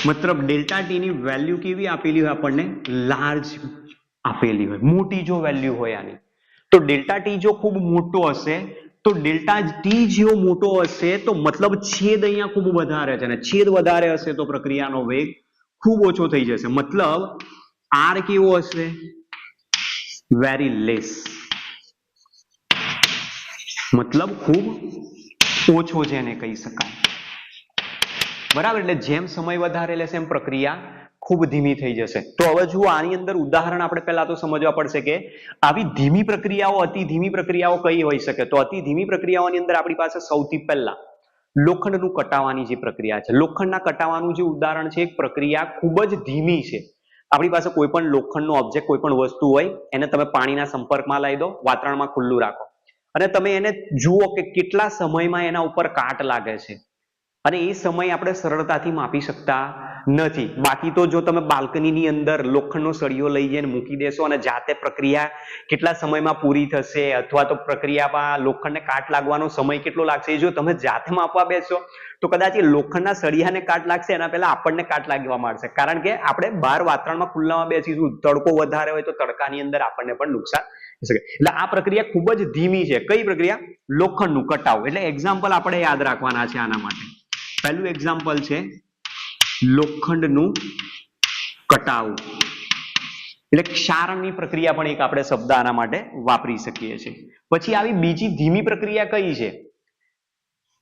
મતલબ ડેલ્ટા T ની વેલ્યુ કેવી આપેલી હોય? આપણને લાર્જ આપેલી હોય, મોટી જો વેલ્યુ હોય આની. તો ડેલ્ટા T જો ખૂબ મોટો હશે તો ડેલ્ટા T જેવો મોટો હશે તો મતલબ છેદ અહીંયા ખૂબ વધારે છે, અને છેદ વધારે હશે તો પ્રક્રિયાનો વેગ ખૂબ ઓછો થઈ જશે. મતલબ R કેવો હશે? વેરી લેસ, મતલબ ખૂબ ઓછો જેને કહી શકાય. બરાબર, એટલે જેમ સમય વધારે લેશે એમ પ્રક્રિયા ખૂબ ધીમી થઈ જશે. તો હવે જુઓ આની અંદર ઉદાહરણ આપણે પહેલા તો સમજવા પડશે કે આવી ધીમી પ્રક્રિયાઓ, અતિ ધીમી પ્રક્રિયાઓ કઈ હોઈ શકે. તો અતિ ધીમી પ્રક્રિયાઓની અંદર આપણી પાસે સૌથી પહેલા લોખંડનું કટાવાની જે પ્રક્રિયા છે, લોખંડના કટાવાનું જે ઉદાહરણ છે, એક પ્રક્રિયા ખૂબ જ ધીમી છે. આપણી પાસે કોઈ પણ લોખંડનો ઓબ્જેક્ટ, કોઈ પણ વસ્તુ હોય, એને તમે પાણીના સંપર્કમાં લાવી દો, વાતાવરણમાં ખુલ્લું રાખો અને તમે એને જુઓ કે કેટલા સમયમાં એના ઉપર કાટ લાગે છે, અને એ સમય આપણે સરળતાથી માપી શકતા નથી. બાકી તો જો તમે બાલ્કનીની અંદર લોખંડનો સળિયો લઈ જઈને મૂકી દેશો અને જાતે પ્રક્રિયા કેટલા સમયમાં પૂરી થશે અથવા તો પ્રક્રિયામાં લોખંડને કાટ લાગવાનો સમય કેટલો લાગશે એ જો તમે જાતે માપવા બેસો તો કદાચ એ લોખંડના સળિયાને કાટ લાગશે એના પહેલા આપણને કાટ લાગવા માંડશે. કારણ કે આપણે બહાર વાતાવરણમાં ખુલ્લામાં બેસીશું, તડકો વધારે હોય તો તડકાની અંદર આપણને પણ નુકસાન થઈ શકે. એટલે આ પ્રક્રિયા ખૂબ જ ધીમી છે. કઈ પ્રક્રિયા? લોખંડનું કટાવ. એટલે એક્ઝામ્પલ આપણે યાદ રાખવાના છે આના માટે. પહેલું એક્ઝામ્પલ છે લોખંડનું કટાવું, એટલે ક્ષારણની પ્રક્રિયા પણ એક આપણે શબ્દ આના માટે વાપરી શકીએ છીએ. પછી આવી બીજી ધીમી પ્રક્રિયા કઈ છે?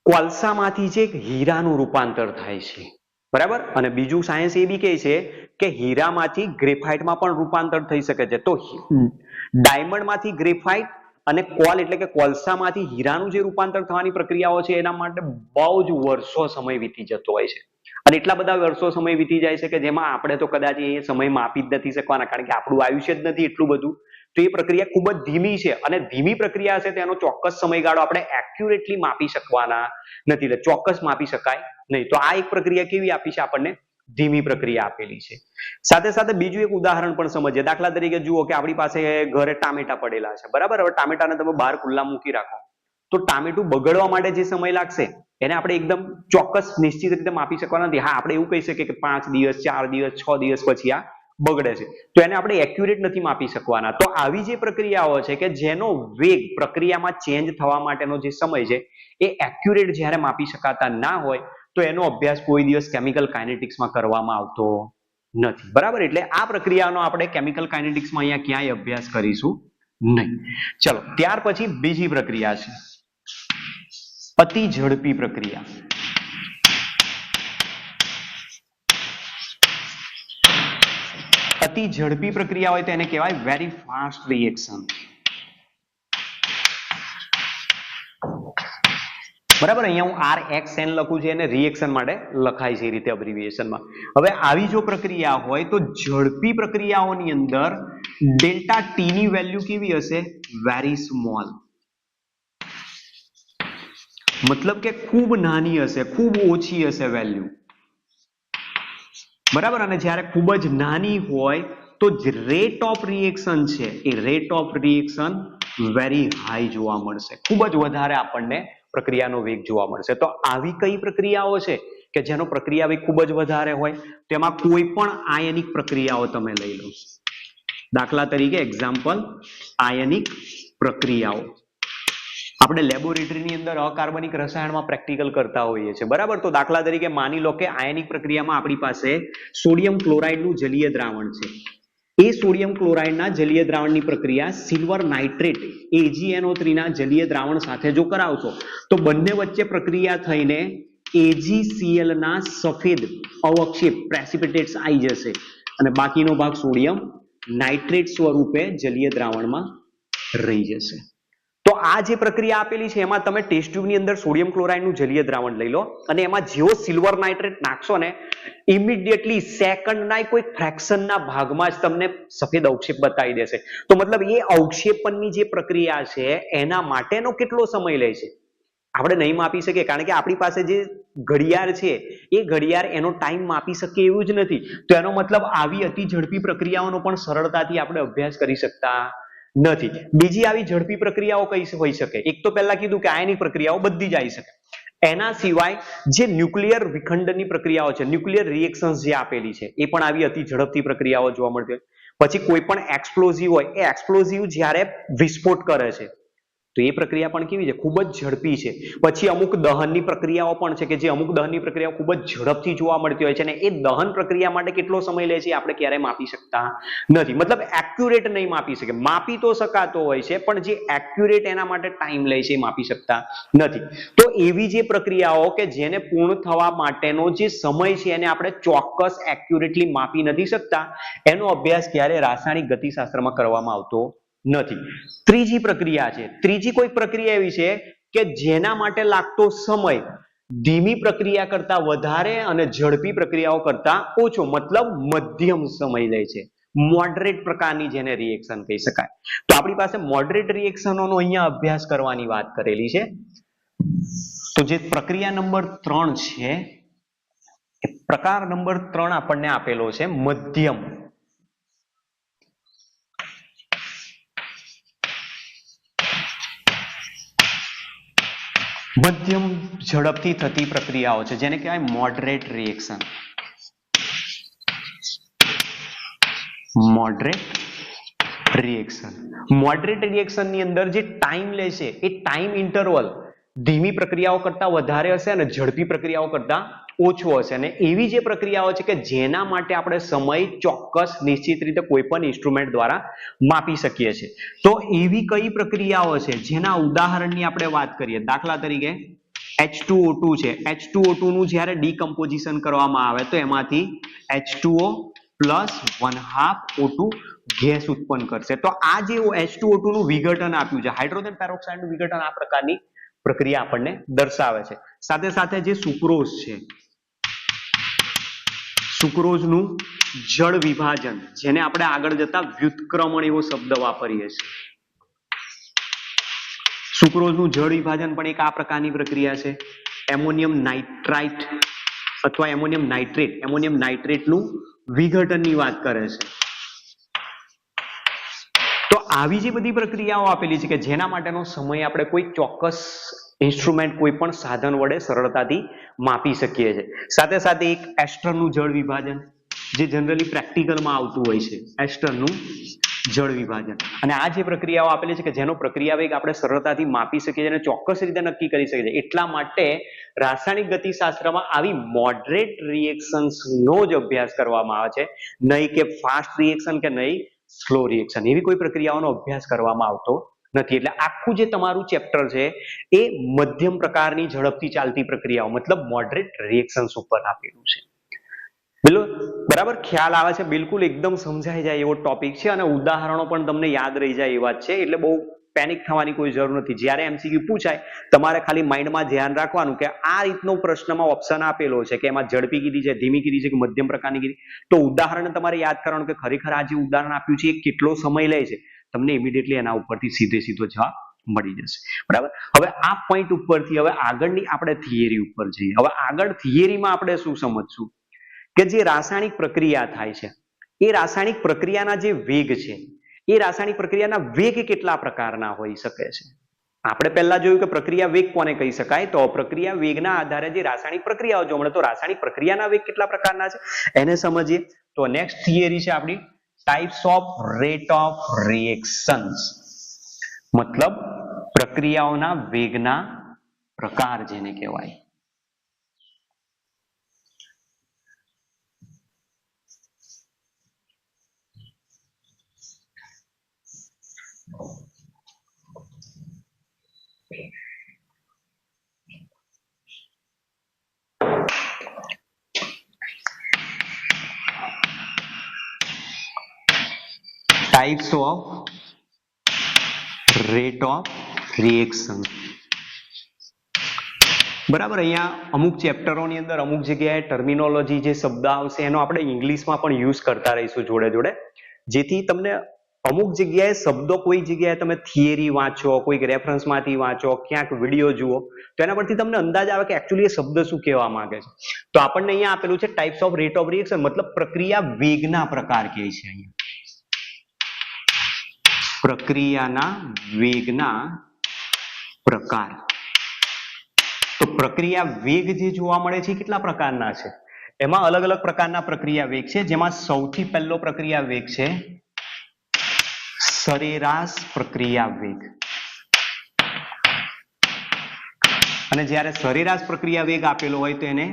કોલસામાંથી જે હીરાનું રૂપાંતર થાય છે, બરાબર. અને બીજું સાયન્સ એ બી કહે છે કે હીરામાંથી ગ્રેફાઇટમાં પણ રૂપાંતર થઈ શકે છે. તો ડાયમંડમાંથી ગ્રેફાઇટ અને કોલ એટલે કે કોલસામાંથી હીરાનું જે રૂપાંતર થવાની પ્રક્રિયાઓ છે એના માટે બહુ જ વર્ષો સમય વીતી જતો હોય છે. અને એટલા બધા વર્ષો સમય વીતી જાય છે કે જેમાં આપણે તો કદાચ એ સમય માપી જ નથી શકવાના, કારણ કે આપણું આયુષ્ય જ નથી એટલું બધું. તો એ પ્રક્રિયા ખૂબ જ ધીમી છે અને ધીમી પ્રક્રિયા છે તેનો ચોક્કસ સમયગાળો આપણે એક્યુરેટલી માપી શકવાના નથી, એટલે ચોક્કસ માપી શકાય નહીં. તો આ એક પ્રક્રિયા કેવી આપી છે આપણને? ધીમી પ્રક્રિયા આપેલી છે. સાથે સાથે બીજું એક ઉદાહરણ પણ સમજીએ. દાખલા તરીકે જુઓ કે આપણી પાસે ઘરે ટામેટા પડેલા છે, બરાબર. હવે ટામેટાને તમે બહાર ખુલ્લા મૂકી રાખો તો ટામેટું બગડવા માટે જે સમય લાગશે એને આપણે એકદમ ચોક્કસ નિશ્ચિત રીતે માપી શકવાના નથી. હા, આપણે એવું કહી શકીએ કે 5 દિવસ, 4 દિવસ, 6 દિવસ પછી આ બગડે છે, તો એને આપણે એક્યુરેટ નથી માપી શકવાના. તો આવી જે પ્રક્રિયાઓ છે કે જેનો વેગ, પ્રક્રિયામાં ચેન્જ થવા માટેનો જે સમય છે એ એક્યુરેટ જ્યારે માપી શકાતા ના હોય તો એનો અભ્યાસ કોઈ દિવસ કેમિકલ કાઇનેટિક્સમાં કરવામાં આવતો નથી, બરાબર. એટલે આ પ્રક્રિયાનો આપણે કેમિકલ કાઇનેટિક્સમાં અહીંયા ક્યાંય અભ્યાસ કરીશું નહીં. ચલો, ત્યાર પછી બીજી પ્રક્રિયા છે અતિ ઝડપી પ્રક્રિયા. અતિ ઝડપી પ્રક્રિયા હોય તો એને કહેવાય વેરી ફાસ્ટ રિએક્શન, બરાબર. અહીંયા હું RXN લખું છું, એને રિએક્શન માટે લખાય છે એ રીતે અબ્રિવિએશનમાં. હવે આવી જો પ્રક્રિયા હોય તો ઝડપી પ્રક્રિયાઓની અંદર ડેલ્ટા ટી ની વેલ્યુ કેવી હશે? વેરી સ્મોલ, મતલબ કે ખૂબ નાની હશે, ખૂબ ઓછી હશે વેલ્યુ, બરાબર. અને જ્યારે ખૂબ જ નાની હોય તો રેટ ઓફ રિએક્શન છે એ rate of reaction very high જોવા મળશે, ખૂબ જ વધારે આપણને પ્રક્રિયાનો વેગ જોવા મળશે. તો આવી કઈ પ્રક્રિયાઓ છે કે જેનો પ્રક્રિયા વેગ ખૂબ જ વધારે હોય? તેમાં કોઈ પણ આયનિક પ્રક્રિયાઓ તમે લઈ લો. દાખલા તરીકે એક્ઝામ્પલ, આયનિક પ્રક્રિયાઓ આપણે લેબોરેટરીની અંદર અકાર્બનિક રસાયણમાં પ્રેક્ટિકલ કરતા હોઈએ છીએ, બરાબર. તો દાખલા તરીકે માની લો કે આયનિક પ્રક્રિયામાં આપણી પાસે સોડિયમ ક્લોરાઇડનું જલીય દ્રાવણ છે. એ સોડિયમ ક્લોરાઇડના જલીય દ્રાવણની પ્રક્રિયા સિલ્વર નાઇટ્રેટ AgNO3 ના જલીય દ્રાવણ સાથે જો કરાવશો તો બંને વચ્ચે પ્રક્રિયા થઈને AgCl ના સફેદ અવક્ષેપ પ્રેસિપિટેટ્સ આવી જશે અને બાકીનો ભાગ સોડિયમ નાઇટ્રેટ સ્વરૂપે જલીય દ્રાવણમાં રહી જશે. તો આ જે પ્રક્રિયા આપેલી છે એમાં તમે ટેસ્ટ ટ્યુબની અંદર સોડિયમ ક્લોરાઇડનું જલીય દ્રાવણ લઈ લો અને એમાં જેવો સિલ્વર નાઇટ્રેટ નાખશો ને ઇમિડિયેટલી સેકન્ડના કોઈ ફ્રેક્શનના ભાગમાં જ તમને સફેદ અવક્ષેપ બતાવી દેશે. તો મતલબ એ અવક્ષેપણની જે પ્રક્રિયા છે એના માટેનો કેટલો સમય લે છે આપણે નહીં માપી શકીએ, કારણ કે આપણી પાસે જે ઘડિયાળ છે એ ઘડિયાળ એનો ટાઈમ માપી શકે એવું જ નથી. તો એનો મતલબ આવી અતિ ઝડપી પ્રક્રિયાઓનો પણ સરળતાથી આપણે અભ્યાસ કરી શકતા નથી. બીજી આવી ઝડપી પ્રક્રિયાઓ કઈ હોઈ શકે? એક તો પહેલા કીધું કે આયનિક પ્રક્રિયાઓ બધી જ આવી શકે. એના સિવાય જે ન્યુક્લિયર વિખંડનની પ્રક્રિયાઓ છે, ન્યુક્લિયર રિએક્શન્સ જે આપેલી છે એ પણ આવી અતિ ઝડપથી પ્રક્રિયાઓ જોવા મળતી હોય. પછી કોઈ પણ એક્સપ્લોઝિવ હોય, એ એક્સપ્લોઝિવ જ્યારે વિસ્ફોટ કરે છે તો એ પ્રક્રિયા પણ કેવી છે? ખૂબ જ ઝડપી છે. પછી અમુક દહનની પ્રક્રિયાઓ પણ છે કે જે અમુક દહનની પ્રક્રિયાઓ ખૂબ જ ઝડપથી જોવા મળતી હોય છે અને એ દહન પ્રક્રિયા માટે કેટલો સમય લે છે આપણે ક્યારેય માપી શકતા નથી. મતલબ એક્યુરેટ નહીં માપી શકે. માપી તો શકાતો હોય છે પણ જે એક્યુરેટ એના માટે ટાઈમ લે છે એ માપી શકતા નથી. તો એવી જે પ્રક્રિયાઓ કે જેને પૂર્ણ થવા માટેનો જે સમય છે એને આપણે ચોક્કસ એક્યુરેટલી માપી નથી શકતા, એનો અભ્યાસ ક્યારે રાસાયણિક ગતિશાસ્ત્રમાં કરવામાં આવતો નથી. ત્રીજી પ્રક્રિયા છે. ત્રીજી કોઈ પ્રક્રિયા એવી છે કે જેના માટે લાગતો સમય ધીમી પ્રક્રિયા કરતા વધારે અને ઝડપી પ્રક્રિયાઓ કરતા ઓછો, મતલબ મધ્યમ સમય લે છે. મોડરેટ પ્રકારની જેને રિએક્શન કહી શકાય. તો આપણી પાસે મોડરેટ રિએક્શનોનો અહીંયા અભ્યાસ કરવાની વાત કરેલી છે. તો જે પ્રક્રિયા નંબર 3 છે એ પ્રકાર નંબર 3 આપણને આપેલો છે મધ્યમ. મધ્યમ ઝડપથી થતી પ્રક્રિયાઓ છે જેને કહેવાય moderate reaction. Moderate reaction. Moderate reaction ની અંદર જે ટાઈમ લેશે એ ટાઈમ ઇન્ટરવલ ધીમી પ્રક્રિયાઓ કરતા વધારે હશે અને ઝડપી પ્રક્રિયાઓ કરતા ઓછો હશે. અને એવી જે પ્રક્રિયાઓ છે કે જેના માટે આપણે સમય ચોક્કસ નિશ્ચિત રીતે કોઈ પણ ઇન્સ્ટ્રુમેન્ટ દ્વારા માપી શકીએ છીએ. તો એવી કઈ પ્રક્રિયાઓ છે જેના ઉદાહરણની આપણે વાત કરીએ? દાખલા તરીકે H2O2 છે. H2O2 નું જ્યારે ડીકમ્પોઝિશન કરવામાં આવે તો એમાંથી H2O પ્લસ 1/2 O2 ગેસ ઉત્પન્ન કરશે. તો આ જે H2O2 નું વિઘટન આપ્યું છે, હાઇડ્રોજન પેરોક્સાઇડનું વિઘટન, આ પ્રકારની પ્રક્રિયા આપણને દર્શાવે છે. સાથે સાથે જે સુક્રોઝ છે, સુક્રોઝનું જળ વિભાજન, જેને આપણે આગળ જતા વ્યુત્ક્રમણ એવો શબ્દ વાપરીએ છીએ. સુક્રોઝનું જળ વિભાજન પણ એક આ પ્રકારની પ્રક્રિયા છે. એમોનિયમ નાઇટ્રાઇટ અથવા એમોનિયમ નાઇટ્રેટનું વિઘટનની વાત કરે છે. તો આવી જે બધી પ્રક્રિયાઓ આપેલી છે કે જેના માટેનો સમય આપણે કોઈ ચોક્કસ ઇન્સ્ટ્રુમેન્ટ, કોઈ પણ સાધન વડે સરળતાથી માપી શકીએ છીએ. સાથે સાથે એક એસ્ટરનું જળ વિભાજન, જે જનરલી પ્રેક્ટિકલમાં આવતું હોય છે, એસ્ટરનું જળ વિભાજન. અને આ જે પ્રક્રિયાઓ આપેલી છે કે જેનો પ્રક્રિયા વેગ આપણે સરળતાથી માપી શકીએ છીએ અને ચોક્કસ રીતે નક્કી કરી શકીએ છીએ. એટલા માટે રાસાયણિક ગતિશાસ્ત્રમાં આવી મોડરેટ રિએક્શન્સનો જ અભ્યાસ કરવામાં આવે છે, નહીં કે ફાસ્ટ રિએક્શન કે નહીં સ્લો રિએક્શન. એવી કોઈ પ્રક્રિયાઓનો અભ્યાસ કરવામાં આવતો નથી. એટલે આખું જે તમારું ચેપ્ટર છે એ મધ્યમ પ્રકારની ઝડપથી ચાલતી પ્રક્રિયાઓ, મતલબ મોડરેટ રિએક્શન્સ ઉપર આપેલું છે. બરાબર ખ્યાલ આવે છે? બિલકુલ એકદમ સમજાઈ જાય એવો ટોપિક છે અને ઉદાહરણો પણ તમને યાદ રહી જાય એવા જ છે. એટલે બહુ પેનિક થવાની કોઈ જરૂર નથી. જ્યારે MCQ પૂછાય તમારે ખાલી માઇન્ડમાં ધ્યાન રાખવાનું કે આ રીતનો પ્રશ્નમાં ઓપ્શન આપેલો છે કે એમાં ઝડપી કીધી છે, ધીમી કીધી છે કે મધ્યમ પ્રકારની કીધી, તો ઉદાહરણ તમારે યાદ કરવાનું કે ખરેખર આ જે ઉદાહરણ આપ્યું છે એ કેટલો સમય લે છે. તમને ઇમિડિયેટલી એના ઉપરથી સીધો જવાબ મળી જશે. બરાબર. હવે આ પોઈન્ટ ઉપરથી હવે આગળની આપણે થિયરી ઉપર જઈએ. હવે આગળ થિયરીમાં આપણે શું સમજશું કે જે રાસાયણિક પ્રક્રિયા થાય છે એ રાસાયણિક પ્રક્રિયાના જે વેગ છે એ રાસાયણિક પ્રક્રિયાના વેગ કેટલા પ્રકારના હોઈ શકે છે. આપણે પહેલા જોયું કે પ્રક્રિયા વેગ કોને કહી શકાય, તો પ્રક્રિયા વેગના આધારે જે રાસાયણિક પ્રક્રિયાઓ જોવા મળે, તો રાસાયણિક પ્રક્રિયાના વેગ કેટલા પ્રકારના છે એને સમજીએ. તો નેક્સ્ટ થિયરી છે આપણી types off rate of reactions, મતલબ પ્રક્રિયાઓના વેગના પ્રકાર જેને કહેવાય. Types off rate of reaction. બરાબર. અહીંયા અમુક ચેપ્ટરોની અંદર અમુક જગ્યાએ ટર્મિનોલોજી જે શબ્દ આવશે એનો આપણે ઇંગ્લિશમાં પણ યુઝ કરતા રહીશું જોડે, જેથી તમને અમુક જગ્યાએ શબ્દો, કોઈ જગ્યાએ તમે થિયરી વાંચો, કોઈક રેફરન્સમાંથી વાંચો, ક્યાંક વિડીયો જુઓ તો એના પરથી તમને અંદાજ આવે કે એકચ્યુઅલી એ શબ્દ શું કહેવા માંગે છે. તો આપણને અહીંયા આપેલું છે types off rate of reaction, મતલબ પ્રક્રિયા વેગના પ્રકાર કહે છે. અહીંયા પ્રક્રિયાના વેગના પ્રકાર. તો પ્રક્રિયા વેગ જે જોવા મળે છે કેટલા પ્રકારના છે, એમાં અલગ અલગ પ્રકારના પ્રક્રિયા વેગ છે, જેમાં સૌથી પહેલો પ્રક્રિયા વેગ છે સરેરાશ પ્રક્રિયા વેગ. અને જ્યારે સરેરાશ પ્રક્રિયા વેગ આપેલો હોય તો એને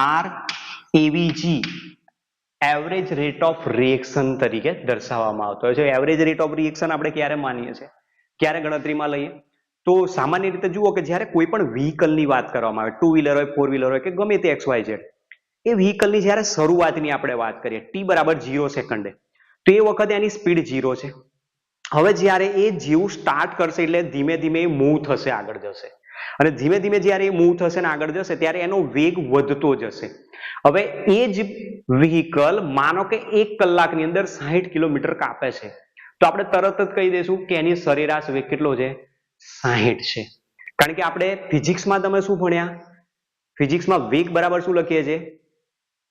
RAVG average rate of reaction તરીકે દર્શાવવામાં આવતો હોય છે. એવરેજ રેટ ઓફ રિએક્શન આપણે ક્યારે માનીએ છીએ, ક્યારે ગણતરીમાં લઈએ, તો સામાન્ય રીતે જુઓ કે જ્યારે કોઈ પણ વ્હીકલની વાત કરવામાં આવે, 2 વ્હીલર હોય, 4 વ્હીલર હોય કે ગમે તે XYZ, એ વ્હીકલની જ્યારે શરૂઆતની આપણે વાત કરીએ t બરાબર 0 સેકન્ડે, તો એ વખતે એની સ્પીડ 0 છે. હવે જ્યારે એ જેવું સ્ટાર્ટ કરશે એટલે ધીમે ધીમે મૂવ થશે, આગળ જશે, અને ધીમે ધીમે જ્યારે એ મૂવ થશે ને આગળ જશે ત્યારે એનો વેગ વધતો જશે. હવે એ જ વ્હીકલ માનો કે 1 કલાકની અંદર 60 કિલોમીટર કાપે છે, તો આપણે તરત જ કહી દઈશું કે એની સરેરાશ વેગ કેટલો છે, 60 છે. કારણ કે આપણે ફિઝિક્સમાં તમે શું ભણ્યા, ફિઝિક્સમાં વેગ બરાબર શું લખીએ છીએ,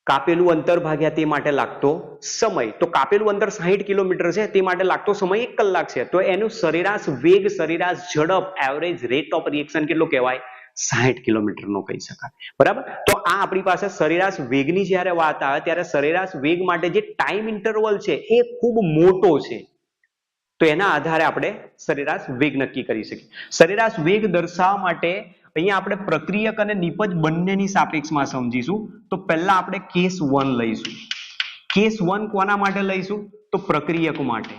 કાપેલું અંતર ભાગ્યા તે માટે લાગતો સમય. તો કાપેલું અંતર 60 કિલોમીટર છે, તે માટે લાગતો સમય 1 કલાક છે, તો એનું સરેરાશ વેગ, સરેરાશ ઝડપ, એવરેજ રેટ ઓફ રિએક્શન કેટલો કહેવાય, 60 કિલોમીટર નો કહી શકાય. બરાબર. તો આ આપણી પાસે સરેરાશ વેગની જ્યારે વાત આવે ત્યારે સરેરાશ વેગ માટે જે ટાઈમ ઇન્ટરવલ છે એ ખૂબ મોટો છે, તો એના આધારે આપણે સરેરાશ વેગ નક્કી કરી શકીએ. સરેરાશ વેગ દર્શાવવા માટે અહીંયા આપણે પ્રક્રિયક અને નિપજ બંનેની સાપેક્ષમાં સમજીશું. તો પહેલા આપણે કેસ 1 લઈશું. કેસ 1 કોના માટે લઈશું, તો પ્રક્રિયક માટે.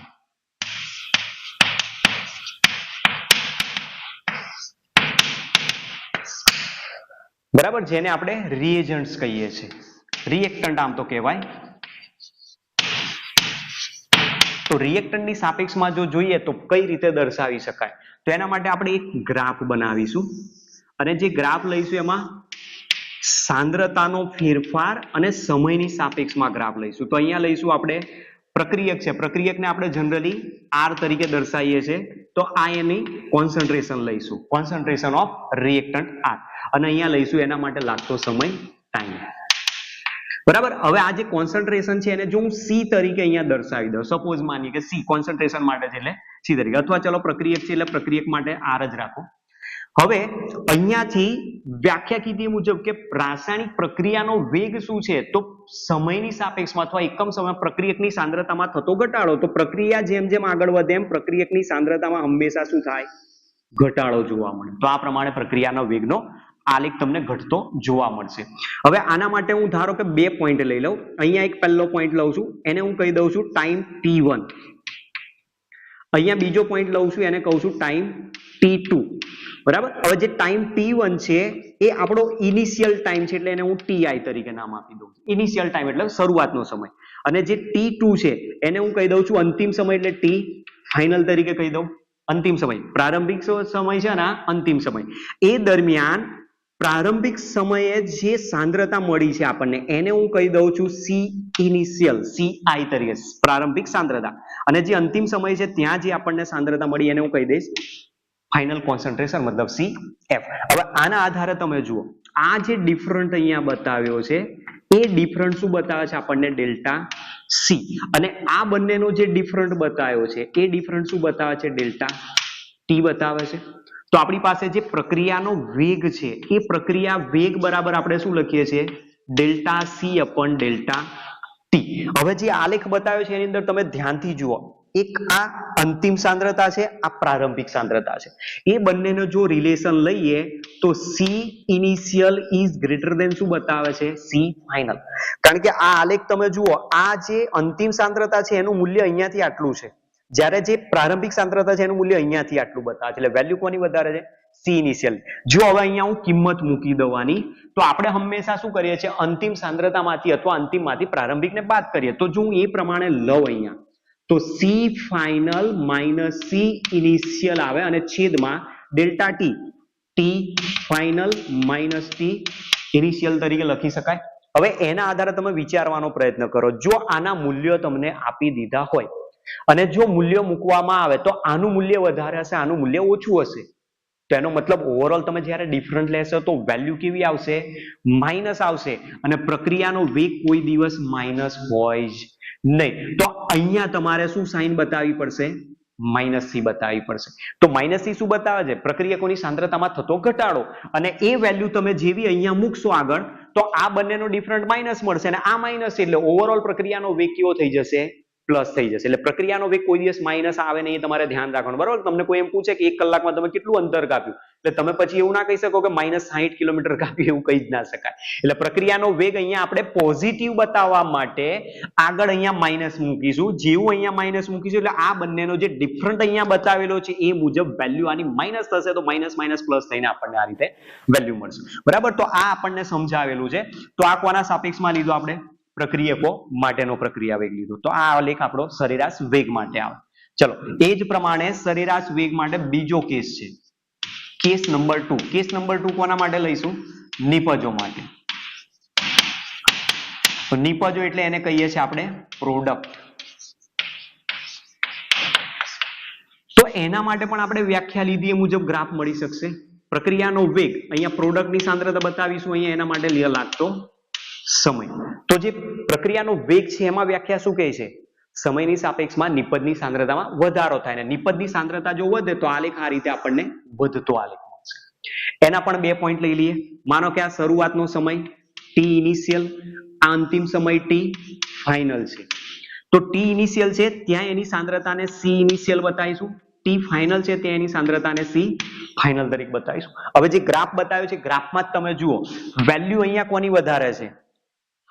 બરાબર, જેને આપણે રિએજન્ટ્સ કહીએ છીએ, રિએક્ટન્ટ આમ તો કહેવાય. તો રિએક્ટન્ટની સાપેક્ષમાં જો જોઈએ તો કઈ રીતે દર્શાવી શકાય, તો એના માટે આપણે એક ગ્રાફ બનાવીશું અને જે ગ્રાફ લઈશું એમાં સાંદ્રતાનો ફેરફાર અને સમયની સાપેક્ષમાં ગ્રાફ લઈશું. તો અહીંયા લઈશું આપણે પ્રક્રિયક છે, પ્રક્રિયકને આપણે જનરલી આર તરીકે દર્શાવીએ છીએ. તો આ એની કોન્સન્ટ્રેશન લઈશું, કોન્સન્ટ્રેશન ઓફ રિએક્ટન્ટ આર, અને અહીંયા લઈશું એના માટે લાગતો સમય ટાઈમ. બરાબર. હવે આ જે કોન્સન્ટ્રેશન છે એને જો હું સી તરીકે અહીંયા દર્શાવી દઉં, સપોઝ માનીએ કે સી કોન્સન્ટ્રેશન માટે છે એટલે સી તરીકે, અથવા ચલો પ્રક્રિયક છે એટલે પ્રક્રિયક માટે આર જ રાખો. હવે અહીંયાથી વ્યાખ્યા કીધી મુજબ કે રાસાયણિક પ્રક્રિયાનો વેગ શું છે, તો સમયની સાપેક્ષમાં અથવા એકમ સમય પ્રક્રિયકની સાંદ્રતામાં થતો ઘટાડો. તો પ્રક્રિયા જેમ જેમ આગળ વધે એમ પ્રક્રિયકની સાંદ્રતામાં હંમેશા શું થાય, ઘટાડો જોવા મળે. તો આ પ્રમાણે પ્રક્રિયાનો વેગનો આલેખ તમને ઘટતો જોવા મળશે. હવે આના માટે હું ધારો કે 2 પોઈન્ટ લઈ લઉં. અહીંયા એક પહેલો પોઈન્ટ લઉં છું, એને હું કહી દઉં છું ટાઈમ T1. અહીંયા બીજો પોઈન્ટ લઉં છું, એને કહું છું ટાઈમ T2. બરાબર. હવે જે ટાઈમ T1 છે એ આપણો ઇનિશિયલ ટાઈમ છે, એટલે એને હું TI તરીકે નામ આપી દઉં. ઇનિશિયલ ટાઈમ એટલે શરૂઆતનો સમય. અને જે T2 છે એને હું કહી દઉં છું અંતિમ સમય, એટલે T ફાઇનલ તરીકે કહી દઉં. અંતિમ સમય, પ્રારંભિક સમય છે ને અંતિમ સમય, એ દરમિયાન પ્રારંભિક સમયે જે સાંદ્રતા મળી છે આપણને એને હું કહી દઉં છું C ઇનિશિયલ, CI તરીકે પ્રારંભિક સાંદ્રતા. અને જે અંતિમ સમય છે ત્યાં જે આપણને સાંદ્રતા મળી એને હું કહી દઈશ ફાઇનલ કોન્સન્ટ્રેશન, મતલબ CF. હવે આના આધારે તમે જુઓ આ જે ડિફરન્ટ અહીંયા બતાવ્યો છે એ ડિફરન્ટ શું બતાવે છે આપણને, ડેલ્ટા C. અને આ બંનેનો જે ડિફરન્ટ બતાવ્યો છે એ ડિફરન્ટ શું બતાવે છે, ડેલ્ટા T બતાવે છે. તો આપણી પાસે જે પ્રક્રિયાનો વેગ છે એ પ્રક્રિયા વેગ બરાબર આપણે શું લખીએ છીએ, delta C upon delta T. હવે જે આલેખ બતાવ્યો છે એની અંદર તમે ધ્યાનથી જુઓ, એક આ અંતિમ સાંદ્રતા છે, આ પ્રારંભિક સાંદ્રતા છે. એ બંનેનો જો રિલેશન લઈએ તો C initial is greater than શું બતાવે છે, C ફાઇનલ. કારણ કે આ આલેખ તમે જુઓ, આ જે અંતિમ સાંદ્રતા છે એનું મૂલ્ય અહીંયાથી આટલું છે, જ્યારે જે પ્રારંભિક સાંદ્રતા છે એનું મૂલ્ય અહીંયાથી આટલું બતાવે છે. એટલે વેલ્યુ કોની વધારે છે, C ઇનિશિયલ. જો હવે અહીંયા હું કિંમત મૂકી દવાની, તો આપણે હંમેશા શું કરીએ છીએ, અંતિમ સાંદ્રતામાંથી અથવા અંતિમમાંથી પ્રારંભિકને બાદ કરીએ. તો જો હું એ પ્રમાણે લઉં અહીંયા, તો C final minus C initial આવે અને છેદમાં delta T final minus T initial તરીકે લખી શકાય. હવે એના આધારે તમે વિચારવાનો પ્રયત્ન કરો. જો આના મૂલ્યો તમને આપી દીધા હોય અને જો મૂલ્યો મૂકવામાં આવે તો આનું મૂલ્ય વધારે હશે, આનું મૂલ્ય ઓછું હશે, તો એનો મતલબ ઓવરઓલ તમે જ્યારે ડિફરન્ટ લેશો તો વેલ્યુ કેવી આવશે, માઇનસ આવશે. અને પ્રક્રિયાનો વેગ કોઈ દિવસ માઇનસ હોય જ નહીં. તો અહીંયા તમારે શું સાઇન બતાવવી પડશે, માઇનસ C બતાવવી પડશે. તો માઇનસ C શું બતાવે છે, પ્રક્રિયકોની સાંદ્રતામાં થતો ઘટાડો. અને એ વેલ્યુ તમે જેવી અહીંયા મૂકશો આગળ, તો આ બંનેનો ડિફરન્ટ માઇનસ મળશે, અને આ માઇનસ એટલે ઓવરઓલ પ્રક્રિયાનો વેગ કેવો થઈ જશે, પ્લસ થઈ જશે. એટલે પ્રક્રિયાનો વેગ કોઈ દિવસ માઇનસ આવે નહીં, એ તમારે ધ્યાન રાખવાનું. બરાબર. તમને કોઈ એમ પૂછે કે 1 કલાકમાં તમે કેટલું અંતર કાપ્યું, એટલે તમે પછી એવું ના કહી શકો કે માઇનસ 60 કિલોમીટર કાપ્યું, એવું કહી જ ના શકાય. એટલે પ્રક્રિયાનો વેગ અહીંયા આપણે પોઝિટિવ બતાવવા માટે આગળ અહીંયા માઇનસ મૂકીશું. જેવું અહીંયા માઇનસ મૂકીશું એટલે આ બંનેનો જે ડિફરન્ટ અહીંયા બતાવેલો છે એ મુજબ વેલ્યુ આની માઇનસ થશે, તો માઇનસ માઇનસ પ્લસ થઈને આપણને આ રીતે વેલ્યુ મળશે. બરાબર. તો આ આપણને સમજાવેલું છે. તો આ કોના સાપેક્ષમાં લીધું આપણે, પ્રક્રિયકો માટેનો પ્રક્રિયા વેગ લીધો. તો આ આલેખ આપણો સરેરાશ વેગ માટે આવે. ચલો, એ જ પ્રમાણે સરેરાશ વેગ માટે બીજો કેસ છે, કેસ નંબર 2. કેસ નંબર 2 કોના માટે લઈશું, નિપજો માટે. તો નિપજો એટલે એને કહીએ છીએ આપણે પ્રોડક્ટ. તો એના માટે પણ આપણે વ્યાખ્યા લીધી એ મુજબ ગ્રાફ મળી શકશે. પ્રક્રિયાનો વેગ, અહીંયા પ્રોડક્ટની સાંદ્રતા બતાવીશું, અહીંયા એના માટે લાગતો સમય. તો જે પ્રક્રિયાનો વેગ છે એમાં વ્યાખ્યા શું કહે છે, સમયની સાપેક્ષમાં નિપજની સાંદ્રતામાં વધારો થાય, ને નિપજની સાંદ્રતા જો વધે તો આલેખ આ રીતે આપણને વધતો આલેખ મળશે. એના પણ 2 પોઈન્ટ લઈ લઈએ. માનો કે આ શરૂઆતનો સમય T ઇનિશિયલ, આ અંતિમ સમય T ફાઇનલ છે. તો T ઇનિશિયલ છે ત્યાં એની સાંદ્રતાને C ઇનિશિયલ બતાવીશું, T ફાઇનલ છે ત્યાં એની સાંદ્રતાને C ફાઇનલ તરીકે બતાવીશું. હવે જે ગ્રાફ બતાવ્યો છે, ગ્રાફમાં જ તમે જુઓ વેલ્યુ અહીંયા કોની વધારે છે,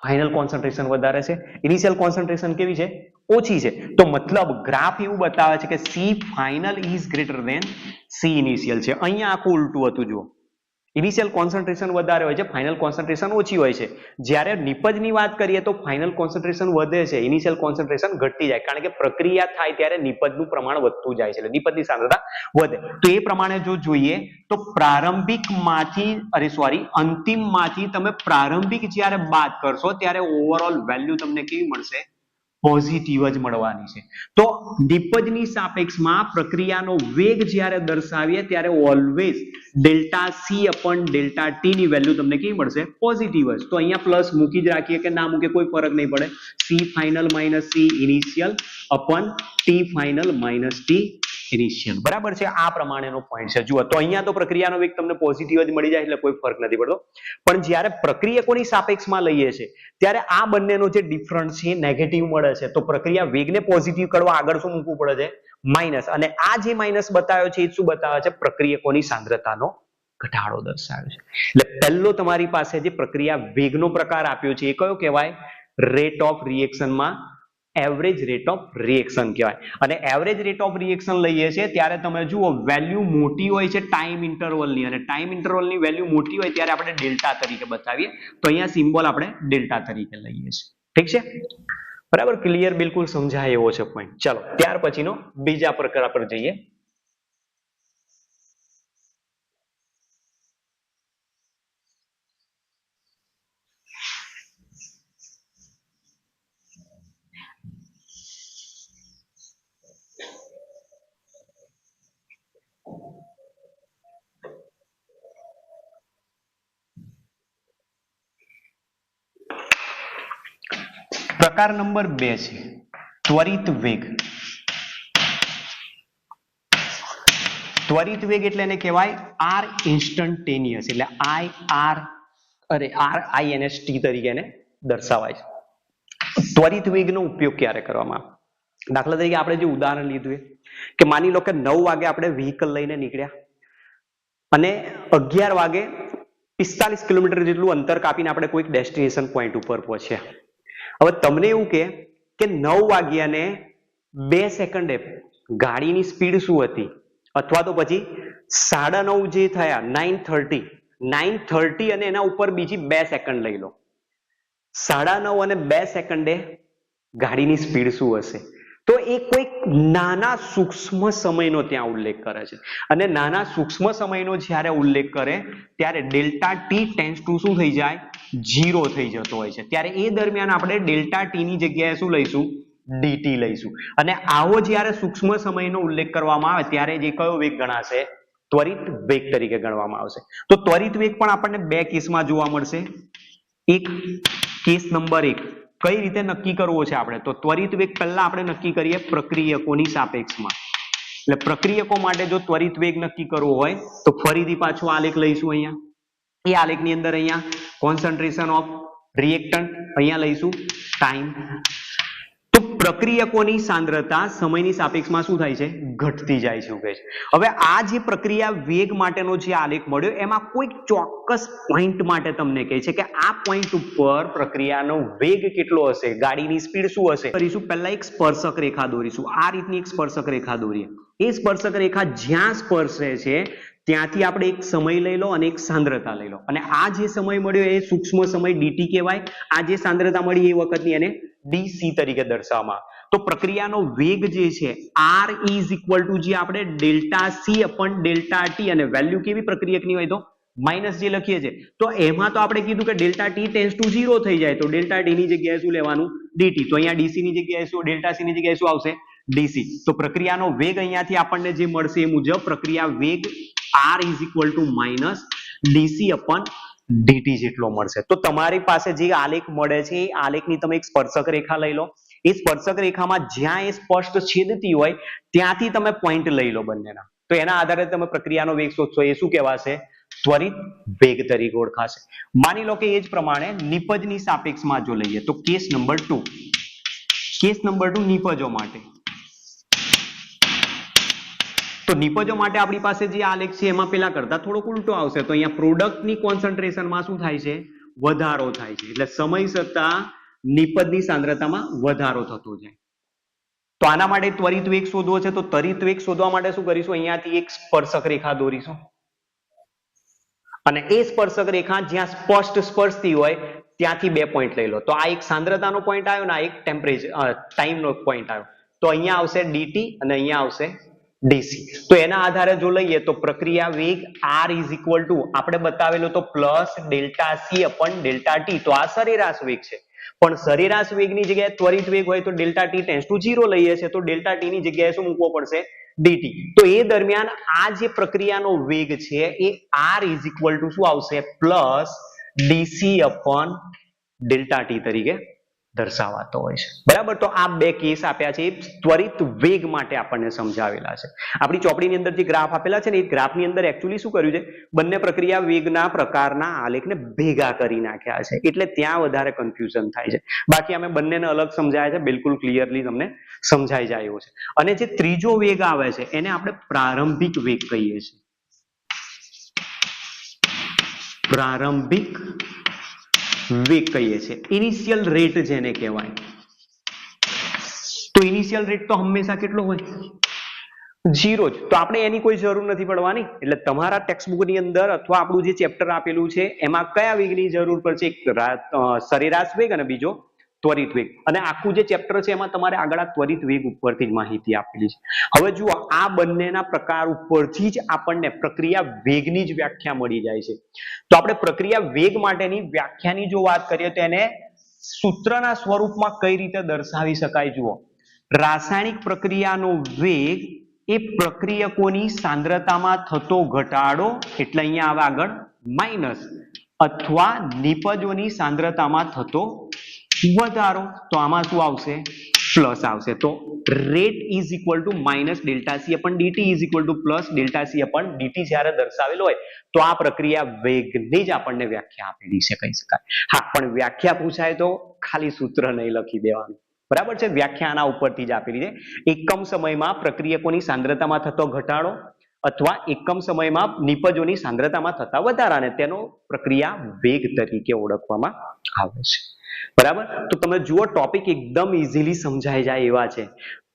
ફાઇનલ કોન્સન્ટ્રેશન વધારે છે, ઇનિશિયલ કોન્સન્ટ્રેશન કેવી છે, ઓછી છે. તો મતલબ ગ્રાફ એવું બતાવે છે કે C final is greater than C initial છે. અહીંયા આખું ઉલટું હતું. જુઓ, ઇનિશિયલ કોન્સન્ટ્રેશન વધારે હોય છે, ફાઇનલ કોન્સન્ટ્રેશન ઓછી હોય છે. જ્યારે નિપજની વાત કરીએ તો ફાઇનલ કોન્સન્ટ્રેશન વધે છે, ઇનિશિયલ કોન્સન્ટ્રેશન ઘટતી જાય, કારણ કે પ્રક્રિયા થાય ત્યારે નિપજનું પ્રમાણ વધતું જાય છે, એટલે નિપજની સાંદ્રતા વધે. તો એ પ્રમાણે જો જોઈએ તો અંતિમમાંથી તમે પ્રારંભિક જ્યારે બાદ કરશો ત્યારે ઓવરઓલ વેલ્યુ તમને કેવી મળશે? પોઝિટિવ જ મળવાની છે. તો નિપજની સાપેક્ષમાં પ્રક્રિયાનો વેગ જ્યારે દર્શાવીએ ત્યારે always delta C upon delta T ની વેલ્યુ તમને કેવી મળશે? પોઝિટિવ જ. તો અહીંયા પ્લસ મૂકી જ રાખીએ કે ના મૂકે કોઈ ફરક નહીં પડે. C final minus C initial upon T final minus T initial, બરાબર છે. આ પ્રમાણેનો પોઈન્ટ છે. જુઓ તો અહીંયા તો પ્રક્રિયાનો વેગ તમને પોઝિટિવ જ મળી જાય એટલે કોઈ ફરક નથી પડતો, પણ જ્યારે પ્રક્રિયકોની સાપેક્ષમાં લઈએ છે ત્યારે આ બંનેનો જે ડિફરન્સ છે નેગેટિવ મળે છે. તો પ્રક્રિયા વેગને પોઝિટિવ કરવા આગળ શું મૂકવું પડે છે? માઇનસ. અને આ જે માઇનસ બતાવ્યો છે એ શું બતાવે છે? પ્રક્રિયકોની સાંદ્રતાનો ઘટાડો દર્શાવે છે. એટલે પહેલો તમારી પાસે જે પ્રક્રિયા વેગનો પ્રકાર આપ્યો છે એ કયો કહેવાય? રેટ ઓફ રિએક્શનમાં એવરેજ રેટ ઓફ રિએક્શન કહેવાય. અને એવરેજ રેટ ઓફ રિએક્શન લઈએ છીએ ત્યારે તમે જુઓ વેલ્યુ મોટી હોય છે ટાઈમ ઇન્ટરવલની, અને ટાઈમ ઇન્ટરવલની વેલ્યુ મોટી હોય ત્યારે આપણે ડેલ્ટા તરીકે બતાવીએ. તો અહીંયા સિમ્બોલ આપણે ડેલ્ટા તરીકે લઈએ છીએ. ઠીક છે, બરાબર, ક્લિયર, બિલકુલ સમજાય એવો છે પોઈન્ટ. ચાલો ત્યાર પછીનો બીજા પ્રકાર પર જઈએ. પ્રકાર નંબર 2 છે ત્વરિત વેગ. ત્વરિત વેગ એટલે એને કહેવાય આર ઇન્સ્ટન્ટેનિયસ, એટલે RINST તરીકે એને દર્શાવાય છે. ત્વરિત વેગનો ઉપયોગ ક્યારે કરવામાં આવે? દાખલા તરીકે આપણે જે ઉદાહરણ લીધું કે માની લો કે 9 વાગે આપણે વ્હીકલ લઈને નીકળ્યા અને 11 વાગે 45 કિલોમીટર જેટલું અંતર કાપીને આપણે કોઈક ડેસ્ટિનેશન પોઈન્ટ ઉપર પહોંચ્યા. હવે તમને એવું કે 9 વાગ્યાને 2 સેકન્ડે ગાડીની સ્પીડ શું હતી, અથવા તો પછી 9:30 જે થયા 9:30 અને એના ઉપર બીજી 2 સેકન્ડ લઈ લો. 9:30 અને 2 સેકન્ડે ગાડીની સ્પીડ શું હશે? તો એ કોઈક નાના સૂક્ષ્મ સમયનો ત્યાં ઉલ્લેખ કરે છે. અને નાના સૂક્ષ્મ સમયનો જ્યારે ઉલ્લેખ કરે ત્યારે ડેલ્ટા ટી ટેન્ડ્સ ટુ શું થઈ જાય? 0 થઈ જતો હોય છે. ત્યારે એ દરમિયાન આપણે ડેલ્ટા ટી ની જગ્યાએ શું લઈશું? ડીટી લઈશું. અને આવો જ્યારે સૂક્ષ્મ સમયનો ઉલ્લેખ કરવામાં આવે ત્યારે જે કયો વેગ ગણાશે? ત્વરિત વેગ તરીકે ગણવામાં આવશે. તો ત્વરિત વેગ પણ આપણને 2 કેસમાં જોવા મળશે. એક કેસ નંબર 1 કઈ રીતે નક્કી કરવો છે આપણે? તો ત્વરિત વેગ પહેલા આપણે નક્કી કરીએ પ્રક્રિયકોની સાપેક્ષમાં. એટલે પ્રક્રિયકો માટે જો ત્વરિત વેગ નક્કી કરવો હોય તો ફરીથી પાછો આલેખ લઈશું. અહીંયા એ આલેખની અંદર અહીંયા કોન્સન્ટ્રેશન ઓફ રિએક્ટન્ટ, અહીંયા લઈશું ટાઈમ. તો પ્રક્રિયકોની સાંદ્રતા સમયની સાપેક્ષમાં શું થાય છે? ઘટતી જાય છે, એવું કહે છે. હવે આ જે પ્રક્રિયા વેગ માટેનો જે આલેખ મળ્યો એમાં કોઈક ચોક્કસ પોઈન્ટ માટે તમને કહે છે કે આ પોઈન્ટ ઉપર પ્રક્રિયાનો વેગ કેટલો હશે, ગાડીની સ્પીડ શું હશે. કરીશું પહેલા એક સ્પર્શક રેખા દોરીશું. આ રીતની એક સ્પર્શક રેખા દોરીએ. એ સ્પર્શક રેખા જ્યાં સ્પર્શે છે ત્યાંથી આપણે એક સમય લઈ લો અને એક સાંદ્રતા લઈ લો. અને આ જે સમય મળ્યો એ સૂક્ષ્મ સમય ડીટી કહેવાય. આ જે સાંદ્રતા મળી એ વખતની એને ડીસી તરીકે દર્શાવવામાં. તો પ્રક્રિયાનો વેગ જે છે R ઇઝ ઇક્વલ ટુ જે આપણે delta C upon delta T, અને વેલ્યુ કેવી પ્રક્રિયકની હોય તો માઇનસ જે લખીએ છીએ. તો એમાં તો આપણે કીધું કે ડેલ્ટા ટી ટેન્ડ્સ ટુ 0 થઈ જાય તો ડેલ્ટા ટી ની જગ્યાએ શું લેવાનું? ડીટી. તો અહીંયા ડીસી ની જગ્યાએ શું, ડેલ્ટા સી ની જગ્યાએ શું આવશે? ડીસી. તો પ્રક્રિયાનો વેગ અહીંયાથી આપણને જે મળશે એ મુજબ પ્રક્રિયા વેગ R is equal to minus DC upon DT જેટલો મળશે. તો તમારી પાસે જે આલેખ મળે છે એ આલેખની તમે એક સ્પર્શક રેખા લઈ લો. એ સ્પર્શક રેખામાં જ્યાં એ સ્પષ્ટ છેદતી હોય ત્યાંથી તમે પોઈન્ટ લઈ લો બંનેના. તો એના આધારે તમે પ્રક્રિયાનો વેગ શોધશો. એ શું કહેવાશે? ત્વરિત વેગ તરીકે ઓળખાશે. માની લો કે એ જ પ્રમાણે નિપજની સાપેક્ષમાં જો લઈએ તો કેસ નંબર 2 નિપજો માટે. તો નિપજો માટે આપણી પાસે જે આલેખ છે એમાં પેલા કરતા થોડોક ઉલટો આવશે. તો અહીંયા પ્રોડક્ટની કોન્સન્ટ્રેશનમાં શું થાય છે? વધારો થાય છે. એટલે સમય છતાં નિપજની સાંદ્રતામાં વધારો થતો જાય. તો આના માટે ત્વરિત વેગ શોધવો છે. તો ત્વરિત વેગ શોધવા માટે શું કરીશું? અહીંયાથી એક સ્પર્શક રેખા દોરીશું અને એ સ્પર્શક રેખા જ્યાં સ્પષ્ટ સ્પર્શતી હોય ત્યાંથી 2 પોઈન્ટ લઈ લો. તો આ એક સાંદ્રતાનો પોઈન્ટ આવ્યો ને આ એક ટાઈમનો પોઈન્ટ આવ્યો. તો અહીંયા આવશે dt અને અહીંયા આવશે dc. તો એના આધારે જો લઈએ તો પ્રક્રિયા વેગ r ઇઝ ઇક્વલ ટુ આપણે બતાવેલું તો plus delta c upon delta t. તો આ સરેરાશ વેગ છે, પણ સરેરાશ વેગની જગ્યાએ ત્વરિત વેગ હોય તો ડેલ્ટા t ટેન્ડ્સ ટુ 0 લઈએ છે, તો ડેલ્ટા t ની જગ્યાએ શું મૂકવો પડશે? dt. તો એ દરમિયાન આ જે પ્રક્રિયાનો વેગ છે એ r ઇઝ ઇક્વલ ટુ શું આવશે? પ્લસ dc અપન ડેલ્ટા t તરીકે દર્શાવાતો હોય છે. બરાબર. તો આ બે કેસ આપ્યા છે, ત્વરિત વેગ માટે આપણને સમજાવેલા છે. આપણી ચોપડીની અંદર જે ગ્રાફ આપેલા છે ને એ ગ્રાફની અંદર એકચ્યુઅલી શું કર્યું છે, બંને પ્રક્રિયા વેગના પ્રકારના આલેખને ભેગા કરી નાખ્યા છે, એટલે ત્યાં વધારે કન્ફ્યુઝન થાય છે. બાકી અમે બંનેને અલગ સમજાયા છે, બિલકુલ ક્લિયરલી તમને સમજાઈ જાય એવો છે. અને જે ત્રીજો વેગ આવે છે એને આપણે પ્રારંભિક વેગ કહીએ છીએ. પ્રારંભિક વેગ કહીએ છીએ, ઇનિશિયલ રેટ જેને કહેવાય. તો ઇનિશિયલ રેટ તો હંમેશા કેટલો હોય? 0 જ. તો આપણે એની કોઈ જરૂર નથી પડવાની. એટલે તમારા ટેક્સ્ટબુક ની અંદર અથવા આપણું જે ચેપ્ટર આપેલું છે એમાં કયા વેગની જરૂર પડશે? એક સરેરાશ વેગ અને બીજો ત્વરિત વેગ. અને આખું જે ચેપ્ટર છે એમાં તમારે આગળ આ ત્વરિત વેગ ઉપરથી જ માહિતી આપેલી છે. હવે જુઓ, આ બંનેના પ્રકાર ઉપરથી જ આપણને પ્રક્રિયા વેગની જ વ્યાખ્યા મળી જાય છે. તો આપણે પ્રક્રિયા વેગ માટેની વ્યાખ્યાની જો વાત કરીએ તો એને સૂત્રના સ્વરૂપમાં કઈ રીતે દર્શાવી શકાય? જુઓ, રાસાયણિક પ્રક્રિયાનો વેગ એ પ્રક્રિયકોની સાંદ્રતામાં થતો ઘટાડો, એટલે અહીંયા આવે આગળ માઇનસ, અથવા નિપજોની સાંદ્રતામાં થતો વધારો. તો આમાં શું આવશે? પ્લસ આવશે. તો rate is equal to minus delta C upon DT is equal to plus delta C upon DT જ્યારે દર્શાવેલો હોય તો આ પ્રક્રિયા વેગની જ આપણને વ્યાખ્યા આપેલી છે કહી શકાય. હા, પણ વ્યાખ્યા પૂછાય તો ખાલી સૂત્ર નહીં લખી દેવાનું. બરાબર છે? વ્યાખ્યા આના ઉપરથી જ આપેલી છે. એકમ સમયમાં પ્રક્રિયકોની સાંદ્રતામાં થતો ઘટાડો અથવા એકમ સમયમાં નિપજોની સાંદ્રતામાં થતા વધારાને તેનો પ્રક્રિયા વેગ તરીકે ઓળખવામાં આવે છે. બરાબર. તો તમે જુઓ, ટોપિક એકદમ ઇઝીલી સમજાઈ જાય એવા છે.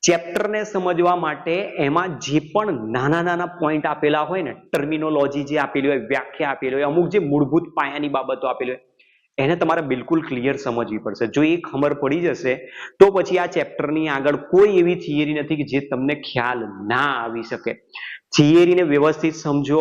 ચેપ્ટરને સમજવા માટે એમાં જે પણ નાના નાના પોઈન્ટ આપેલા હોય ને, ટર્મિનોલોજી જે આપેલી હોય, વ્યાખ્યા આપેલી હોય, અમુક જે મૂળભૂત પાયાની બાબતો આપેલી હોય, એને તમારે બિલકુલ ક્લિયર સમજવી પડશે. જો એ ખબર પડી જશે તો પછી આ ચેપ્ટરની આગળ કોઈ એવી થિયરી નથી કે જે તમને ખ્યાલ ના આવી શકે. થિયરીને વ્યવસ્થિત સમજો,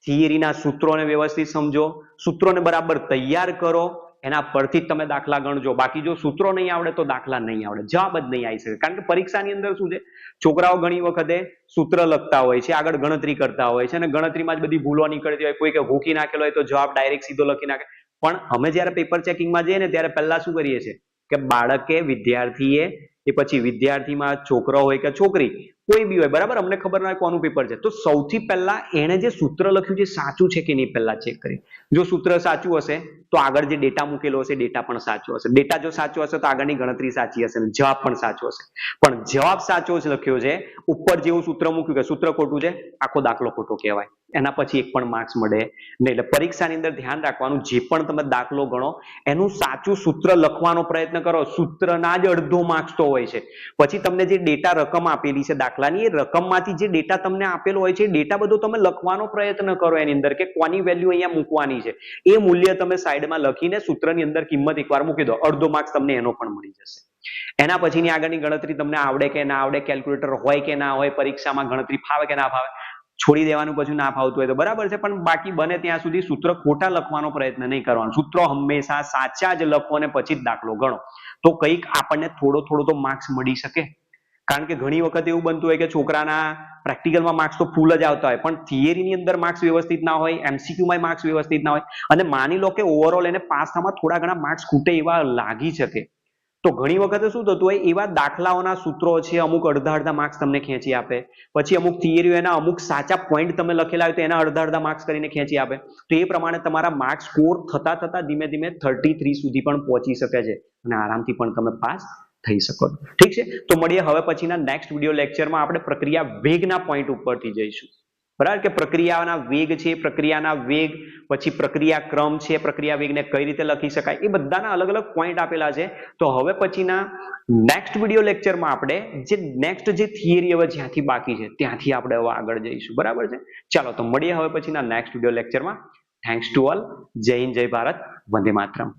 થિયરીના સૂત્રોને વ્યવસ્થિત સમજો, સૂત્રોને બરાબર તૈયાર કરો, એના પરથી જ તમે દાખલા ગણજો. બાકી જો સૂત્રો નહીં આવડે તો દાખલા નહીં આવડે, જવાબ જ નહીં આવી શકે. કારણ કે પરીક્ષાની અંદર શું છે, છોકરાઓ ઘણી વખતે સૂત્ર લખતા હોય છે, આગળ ગણતરી કરતા હોય છે, અને ગણતરીમાં જ બધી ભૂલો નીકળતી હોય. કોઈ કે ભૂકી નાખેલો હોય તો જવાબ ડાયરેક્ટ સીધો લખી નાખે. પણ અમે જ્યારે પેપર ચેકિંગમાં જઈએ ને ત્યારે પહેલા શું કરીએ છીએ કે બાળકે, વિદ્યાર્થીએ, એ પછી વિદ્યાર્થીમાં છોકરો હોય કે છોકરી, કોઈ બી હોય, બરાબર, અમને ખબર ના હોય કોનું પેપર છે, તો સૌથી પહેલા એણે જે સૂત્ર લખ્યું છે સાચું છે કે નહીં પહેલા ચેક કરી. જો સૂત્ર સાચું હશે તો આગળ જે ડેટા મૂકેલો હશે ડેટા પણ સાચો હશે. ડેટા જો સાચો હશે તો આગળની ગણતરી સાચી હશે, જવાબ પણ સાચો હશે. પણ જવાબ સાચો જ લખ્યો છે, ઉપર જેવું સૂત્ર મૂક્યું કે સૂત્ર ખોટું છે, આખો દાખલો ખોટો કહેવાય. એના પછી એક પણ માર્ક્સ મળે નહીં. એટલે પરીક્ષાની અંદર ધ્યાન રાખવાનું, જે પણ તમે દાખલો ગણો એનું સાચું સૂત્ર લખવાનો પ્રયત્ન કરો. સૂત્રના જ અડધો માર્ક્સ તો હોય છે. પછી તમને જે ડેટા રકમ આપેલી છે દાખલાની, એ રકમમાંથી જે ડેટા તમને આપેલો હોય છે એ ડેટા બધો તમે લખવાનો પ્રયત્ન કરો એની અંદર, કે કોની વેલ્યુ અહીંયા મૂકવાની છે. એ મૂલ્ય તમે સાઈડમાં લખીને સૂત્રની અંદર કિંમત એકવાર મૂકી દો, અડધો માર્ક્સ તમને એનો પણ મળી જશે. એના પછીની આગળની ગણતરી તમને આવડે કે ના આવડે, કેલ્ક્યુલેટર હોય કે ના હોય, પરીક્ષામાં ગણતરી ફાવે કે ના ફાવે, છોડી દેવાનું. પછી ના ફાવતું હોય તો બરાબર છે, પણ બાકી બને ત્યાં સુધી સૂત્ર ખોટા લખવાનો પ્રયત્ન નહીં કરવાનો. સૂત્રો હંમેશા સાચા જ લખો અને પછી જ દાખલો ગણો, તો કંઈક આપણને થોડો તો માર્ક્સ મળી શકે. કારણ કે ઘણી વખત એવું બનતું હોય કે છોકરાના પ્રેક્ટિકલમાં માર્ક્સ તો ફૂલ જ આવતા હોય, પણ થિયરીની અંદર માર્ક્સ વ્યવસ્થિત ના હોય, એમસીક્યુમાં માર્ક્સ વ્યવસ્થિત ના હોય, અને માની લો કે ઓવરઓલ એને પાસ થવામાં થોડા ઘણા માર્ક્સ ખૂટે એવા લાગી શકે, તો ઘણી વખતે શું થતું હોય, એવા દાખલાઓના સૂત્રો છે અમુક અડધા માર્ક્સ તમને ખેંચી આપે. પછી અમુક થિયરીઓ એના અમુક સાચા પોઈન્ટ તમે લખેલા હોય તો એના અડધા માર્ક્સ કરીને ખેંચી આપે. તો એ પ્રમાણે તમારા માર્ક્સ સ્કોર થતા ધીમે ધીમે 33 સુધી પણ પહોંચી શકે છે અને આરામથી પણ તમે પાસ થઈ શકો છો. ઠીક છે, તો મળીએ હવે પછીના નેક્સ્ટ વિડીયો લેક્ચરમાં. આપણે પ્રક્રિયા વેગના પોઈન્ટ ઉપરથી જઈશું. બરાબર, કે પ્રક્રિયાના વેગ છે, પ્રક્રિયાના વેગ, પછી પ્રક્રિયા ક્રમ છે, પ્રક્રિયા વેગને કઈ રીતે લખી શકાય, એ બધાના અલગ અલગ પોઈન્ટ આપેલા છે. તો હવે પછીના નેક્સ્ટ વિડીયો લેક્ચરમાં આપણે જે નેક્સ્ટ જે થિયરી હવે જ્યાંથી બાકી છે ત્યાંથી આપણે હવે આગળ જઈશું. બરાબર છે, ચાલો તો મળીએ હવે પછીના નેક્સ્ટ વિડીયો લેક્ચરમાં. Thanks to all. જય હિન્દ, જય ભારત, વંદે માતરમ.